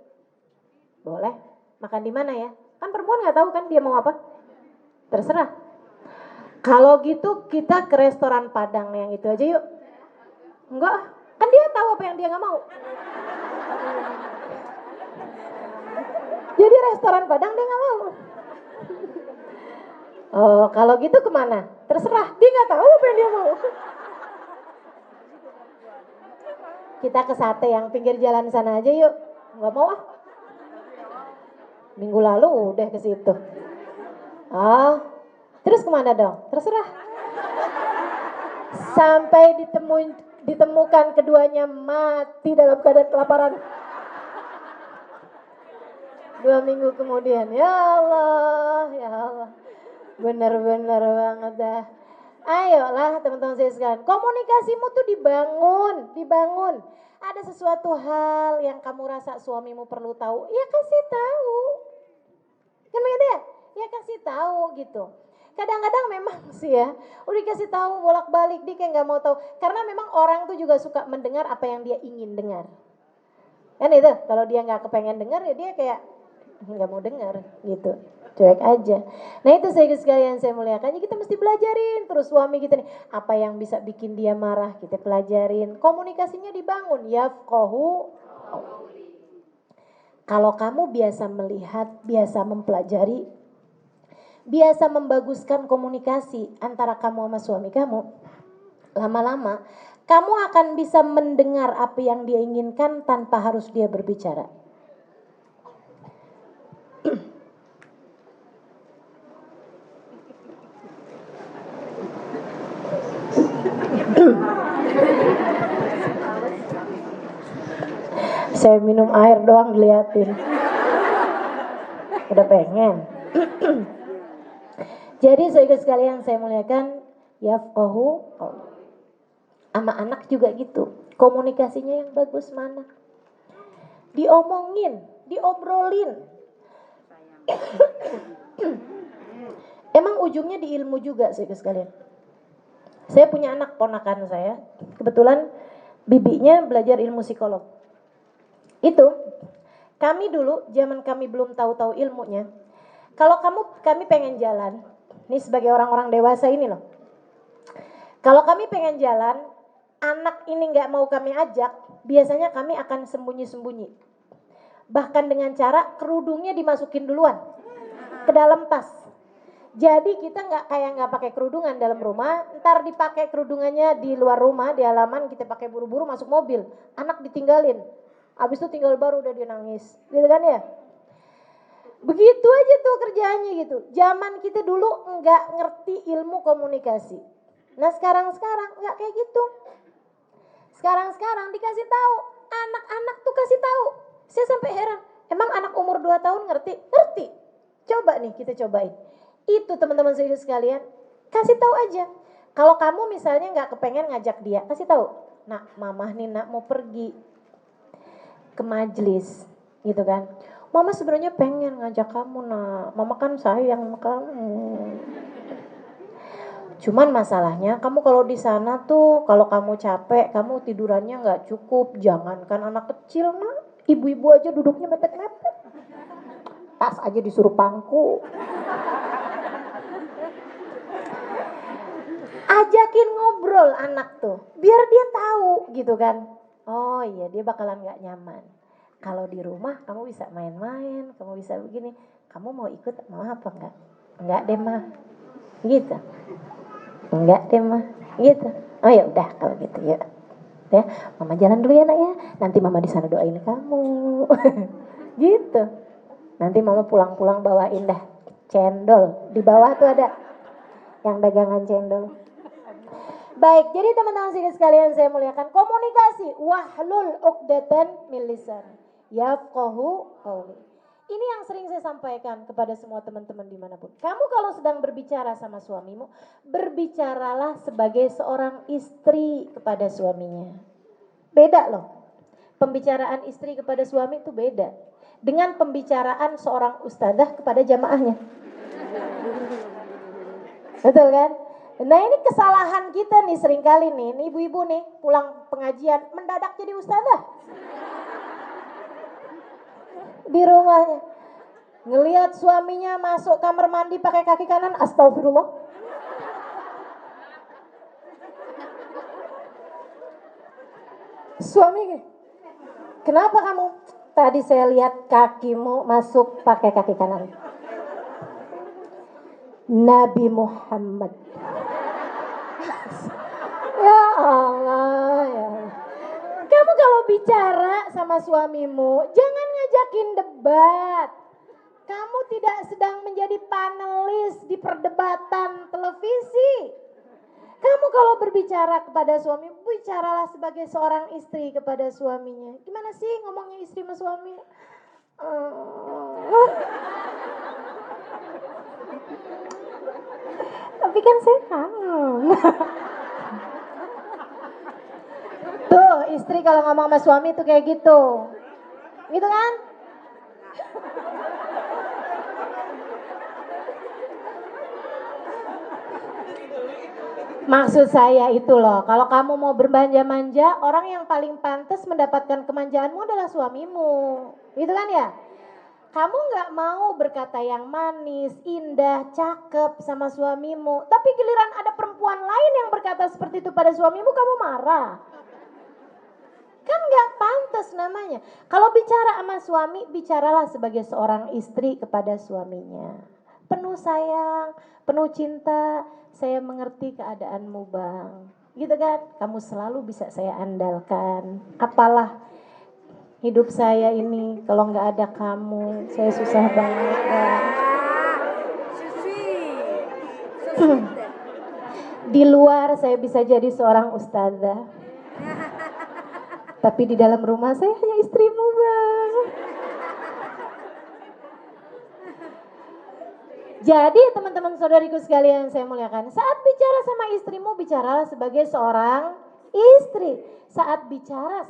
S2: Boleh. Makan di mana ya? Kan perempuan nggak tahu kan dia mau apa. Terserah. Kalau gitu kita ke restoran Padang yang itu aja yuk. Enggak, kan dia tahu apa yang dia nggak mau. Jadi restoran Padang dia nggak mau. Oh, kalau gitu kemana? Terserah, dia nggak tahu apa yang dia mau. kita ke sate yang pinggir jalan sana aja yuk. Nggak mau ah. Minggu lalu udah ke situ. Ah, terus kemana dong? Terserah. Sampai ditemukan keduanya mati dalam keadaan kelaparan. 2 minggu kemudian, ya Allah, ya Allah. Bener-bener banget dah. Ayolah teman-teman saya sekalian, komunikasimu tuh dibangun. Ada sesuatu hal yang kamu rasa suamimu perlu tahu, ya kasih tahu. Kan begitu ya? Ya kasih tahu gitu. Kadang-kadang memang sih ya, udah dikasih tahu bolak-balik dia kayak nggak mau tahu. Karena memang orang tuh juga suka mendengar apa yang dia ingin dengar. Kan itu, kalau dia nggak kepengen dengar ya dia kayak nggak mau dengar gitu, cuek aja. Nah itu saya sekalian saya muliakan, jadi kita mesti belajarin terus suami kita nih, apa yang bisa bikin dia marah kita pelajarin, komunikasinya dibangun. Yafqahu. Kalau kamu biasa melihat, biasa mempelajari, biasa membaguskan komunikasi antara kamu sama suami kamu, lama-lama kamu akan bisa mendengar apa yang dia inginkan tanpa harus dia berbicara. Saya minum air doang diliatin. Udah pengen. Jadi saudara sekalian saya muliakan, yafqahu. Sama anak juga gitu. Komunikasinya yang bagus mana? Diomongin, diobrolin. Emang ujungnya di ilmu juga saudara sekalian. Saya punya anak ponakan saya. Kebetulan bibinya belajar ilmu psikolog. Itu kami dulu zaman kami belum tahu-tahu ilmunya. Kalau kami pengen jalan, ini sebagai orang-orang dewasa ini loh. Kalau kami pengen jalan, anak ini nggak mau kami ajak, biasanya kami akan sembunyi-sembunyi. Bahkan dengan cara kerudungnya dimasukin duluan ke dalam tas. Jadi kita nggak pakai kerudungan dalam rumah, ntar dipakai kerudungannya di luar rumah, di halaman kita pakai buru-buru masuk mobil, anak ditinggalin. Abis itu tinggal baru udah dia nangis, gitu kan ya? Begitu aja tuh kerjaannya gitu. Zaman kita dulu nggak ngerti ilmu komunikasi. Nah sekarang nggak kayak gitu. Sekarang dikasih tahu, anak-anak tuh kasih tahu. Saya sampai heran, emang anak umur 2 tahun ngerti? Ngerti. Coba nih kita cobain. Itu teman-teman saya sekalian, kasih tahu aja. Kalau kamu misalnya nggak kepengen ngajak dia, kasih tahu. Nak, mama nih nak mau pergi ke majelis, gitu kan. Mama sebenarnya pengen ngajak kamu nak, mama kan sayang sama kamu. Cuman masalahnya kamu kalau di sana tuh, kalau kamu capek, kamu tidurannya nggak cukup. Jangankan anak kecil nak, ibu-ibu aja duduknya mepet-mepet. Tas aja disuruh pangku. Ajakin ngobrol anak tuh, biar dia tahu gitu kan. Oh iya dia bakalan gak nyaman. Kalau di rumah kamu bisa main-main, kamu bisa begini. Kamu mau ikut mama apa enggak? Enggak deh mah, gitu. Enggak deh mah, gitu. Oh ya udah kalau gitu ya. Ya, mama jalan dulu ya nak ya. Nanti mama di sana doain kamu, gitu. Nanti mama pulang-pulang bawain dah cendol. Di bawah tuh ada yang dagangan cendol. Baik, jadi teman-teman sekalian saya muliakan, komunikasi wahlul uqdatan min lisan yafqahu qawli. Ini yang sering saya sampaikan kepada semua teman-teman dimanapun. Kamu kalau sedang berbicara sama suamimu, berbicaralah sebagai seorang istri kepada suaminya. Beda loh. Pembicaraan istri kepada suami itu beda dengan pembicaraan seorang ustadzah kepada jamaahnya. Betul kan? Nah ini kesalahan kita nih seringkali nih ibu-ibu nih pulang pengajian mendadak jadi ustazah. Di rumahnya ngelihat suaminya masuk kamar mandi pakai kaki kanan, astagfirullah. Suami, kenapa kamu? Tadi saya lihat kakimu masuk pakai kaki kanan. Nabi Muhammad. Ya Allah, ya Allah. Kan Kamu kalau bicara sama suamimu, jangan ngajakin debat. Kamu tidak sedang menjadi panelis di perdebatan televisi. Kamu kalau berbicara kepada suami, bicaralah sebagai seorang istri kepada suaminya. Gimana sih ngomongnya istri sama suami? Tapi kan saya kangen. Tuh, istri kalau ngomong sama suami tuh kayak gitu. Gitu kan? Maksud saya itu loh, kalau kamu mau bermanja-manja, orang yang paling pantas mendapatkan kemanjaanmu adalah suamimu. Gitu kan ya? Kamu gak mau berkata yang manis, indah, cakep sama suamimu. Tapi giliran ada perempuan lain yang berkata seperti itu pada suamimu, kamu marah. Kan gak pantas namanya. Kalau bicara sama suami, bicaralah sebagai seorang istri kepada suaminya. Penuh sayang, penuh cinta, saya mengerti keadaanmu bang. Gitu kan, kamu selalu bisa saya andalkan. Apalah hidup saya ini kalau gak ada kamu, saya susah banget bang. Di luar saya bisa jadi seorang ustazah. Tapi di dalam rumah saya hanya istrimu bang. Jadi teman-teman saudariku sekalian saya muliakan, saat bicara sama istrimu, bicaralah sebagai seorang istri. Saat bicara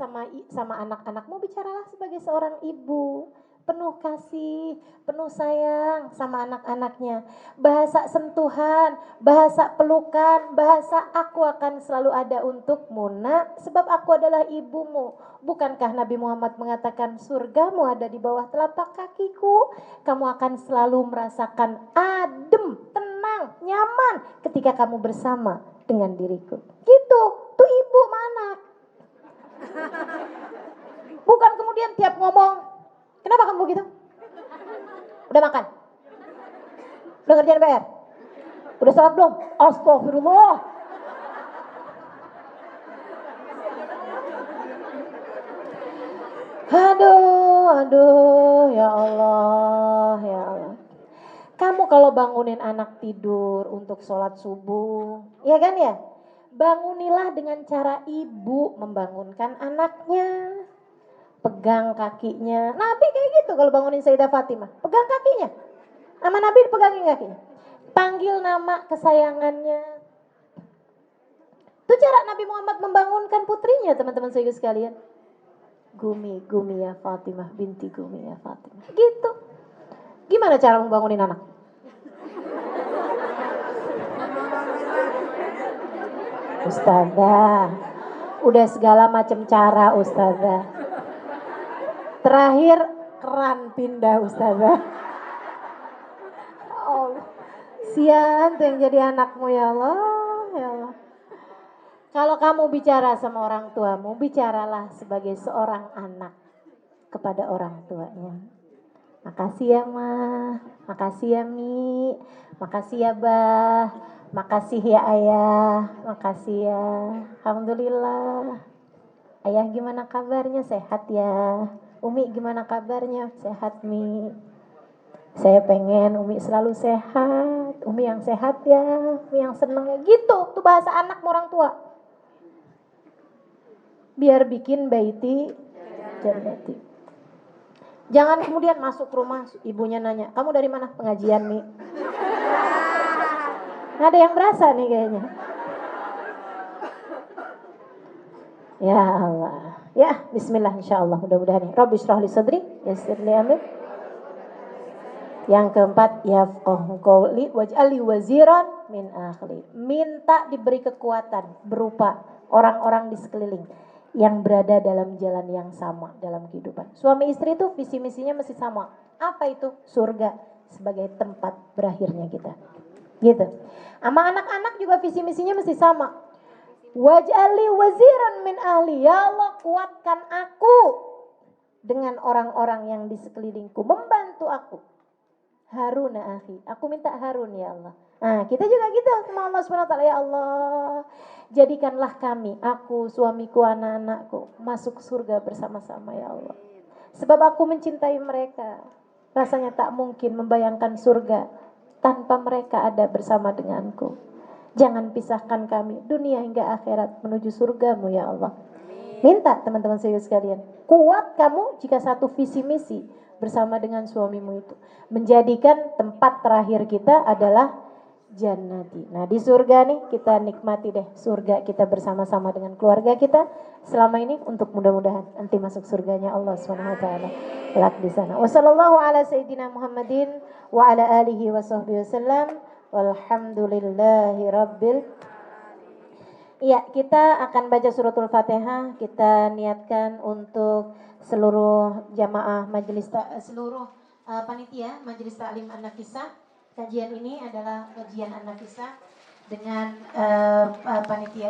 S2: sama anak-anakmu, bicaralah sebagai seorang ibu. Penuh kasih, penuh sayang sama anak-anaknya. Bahasa sentuhan, bahasa pelukan, bahasa aku akan selalu ada untukmu nak, sebab aku adalah ibumu. Bukankah Nabi Muhammad mengatakan surgamu ada di bawah telapak kakiku? Kamu akan selalu merasakan adem, tenang, nyaman ketika kamu bersama dengan diriku. Gitu, tuh ibu mana? Bukan kemudian tiap ngomong, kenapa kamu begitu? Udah makan? Udah ngerjain PR? Udah sholat belum? Astagfirullah. Aduh, ya Allah, ya Allah. Kamu kalau bangunin anak tidur untuk sholat subuh, ya kan ya? Bangunilah dengan cara ibu membangunkan anaknya. Pegang kakinya. Nabi kayak gitu kalau bangunin Sayyidah Fatimah. Pegang kakinya. Sama Nabi dipegangin kakinya. Panggil nama kesayangannya. Itu cara Nabi Muhammad membangunkan putrinya, teman-teman saudara sekalian. Gumi ya Fatimah, binti Gumi ya Fatimah. Gitu. Gimana cara membangunin anak? Ustazah, udah segala macam cara Ustazah. Terakhir keran pindah Ustazah. Oh, sian tuh yang jadi anakmu ya Allah, ya Allah. Kalau kamu bicara sama orang tuamu, bicaralah sebagai seorang anak kepada orang tuanya. Makasih ya Ma, makasih ya Mi, makasih ya Bah, makasih ya Ayah, makasih ya. Alhamdulillah. Ayah gimana kabarnya? Sehat ya. Umi gimana kabarnya? Sehat Mi. Saya pengen Umi selalu sehat. Umi yang sehat ya, Umi yang seneng ya. Gitu, tuh bahasa anak orang tua. Biar bikin baiti jannati. Jangan kemudian masuk rumah ibunya nanya, kamu dari mana? Pengajian Mi. Nggak ada yang berasa nih kayaknya. Ya Allah. Ya, bismillah insyaallah mudah-mudahan. Rabbi shrah li sadri, yassir li amri. Yang keempat, yafqahu qawli waj'ali waziran min ahli. Minta diberi kekuatan berupa orang-orang di sekeliling yang berada dalam jalan yang sama dalam kehidupan. Suami istri itu visi misinya mesti sama. Apa itu? Surga sebagai tempat berakhirnya kita. Gitu. Sama anak-anak juga visi misinya mesti sama. Waj'ali waziran min ahli. Ya Allah, kuatkan aku dengan orang-orang yang di sekelilingku, membantu aku. Haruna akhi. Aku minta Harun ya Allah. Nah, kita juga gitu sama Allah SWT. Ya Allah, jadikanlah kami, aku, suamiku, anak-anakku masuk surga bersama-sama ya Allah. Sebab aku mencintai mereka. Rasanya tak mungkin membayangkan surga tanpa mereka ada bersama denganku. Jangan pisahkan kami dunia hingga akhirat menuju surgamu ya Allah. Minta teman-teman serius sekalian, kuat kamu jika satu visi misi bersama dengan suamimu itu. Menjadikan tempat terakhir kita adalah jannati. Nah di surga nih kita nikmati deh surga kita bersama-sama dengan keluarga kita selama ini untuk mudah-mudahan nanti masuk surganya Allah SWT kelak di sana. Wassallallahu ala sayyidina Muhammadin wa ala alihi wa sahbihi wasallam. Walhamdulillahi rabbil. Iya, kita akan baca suratul Fatihah. Kita niatkan untuk seluruh jamaah majelis seluruh panitia majelis taklim An-Nafisah. Kajian ini adalah kajian An-Nafisah dengan panitia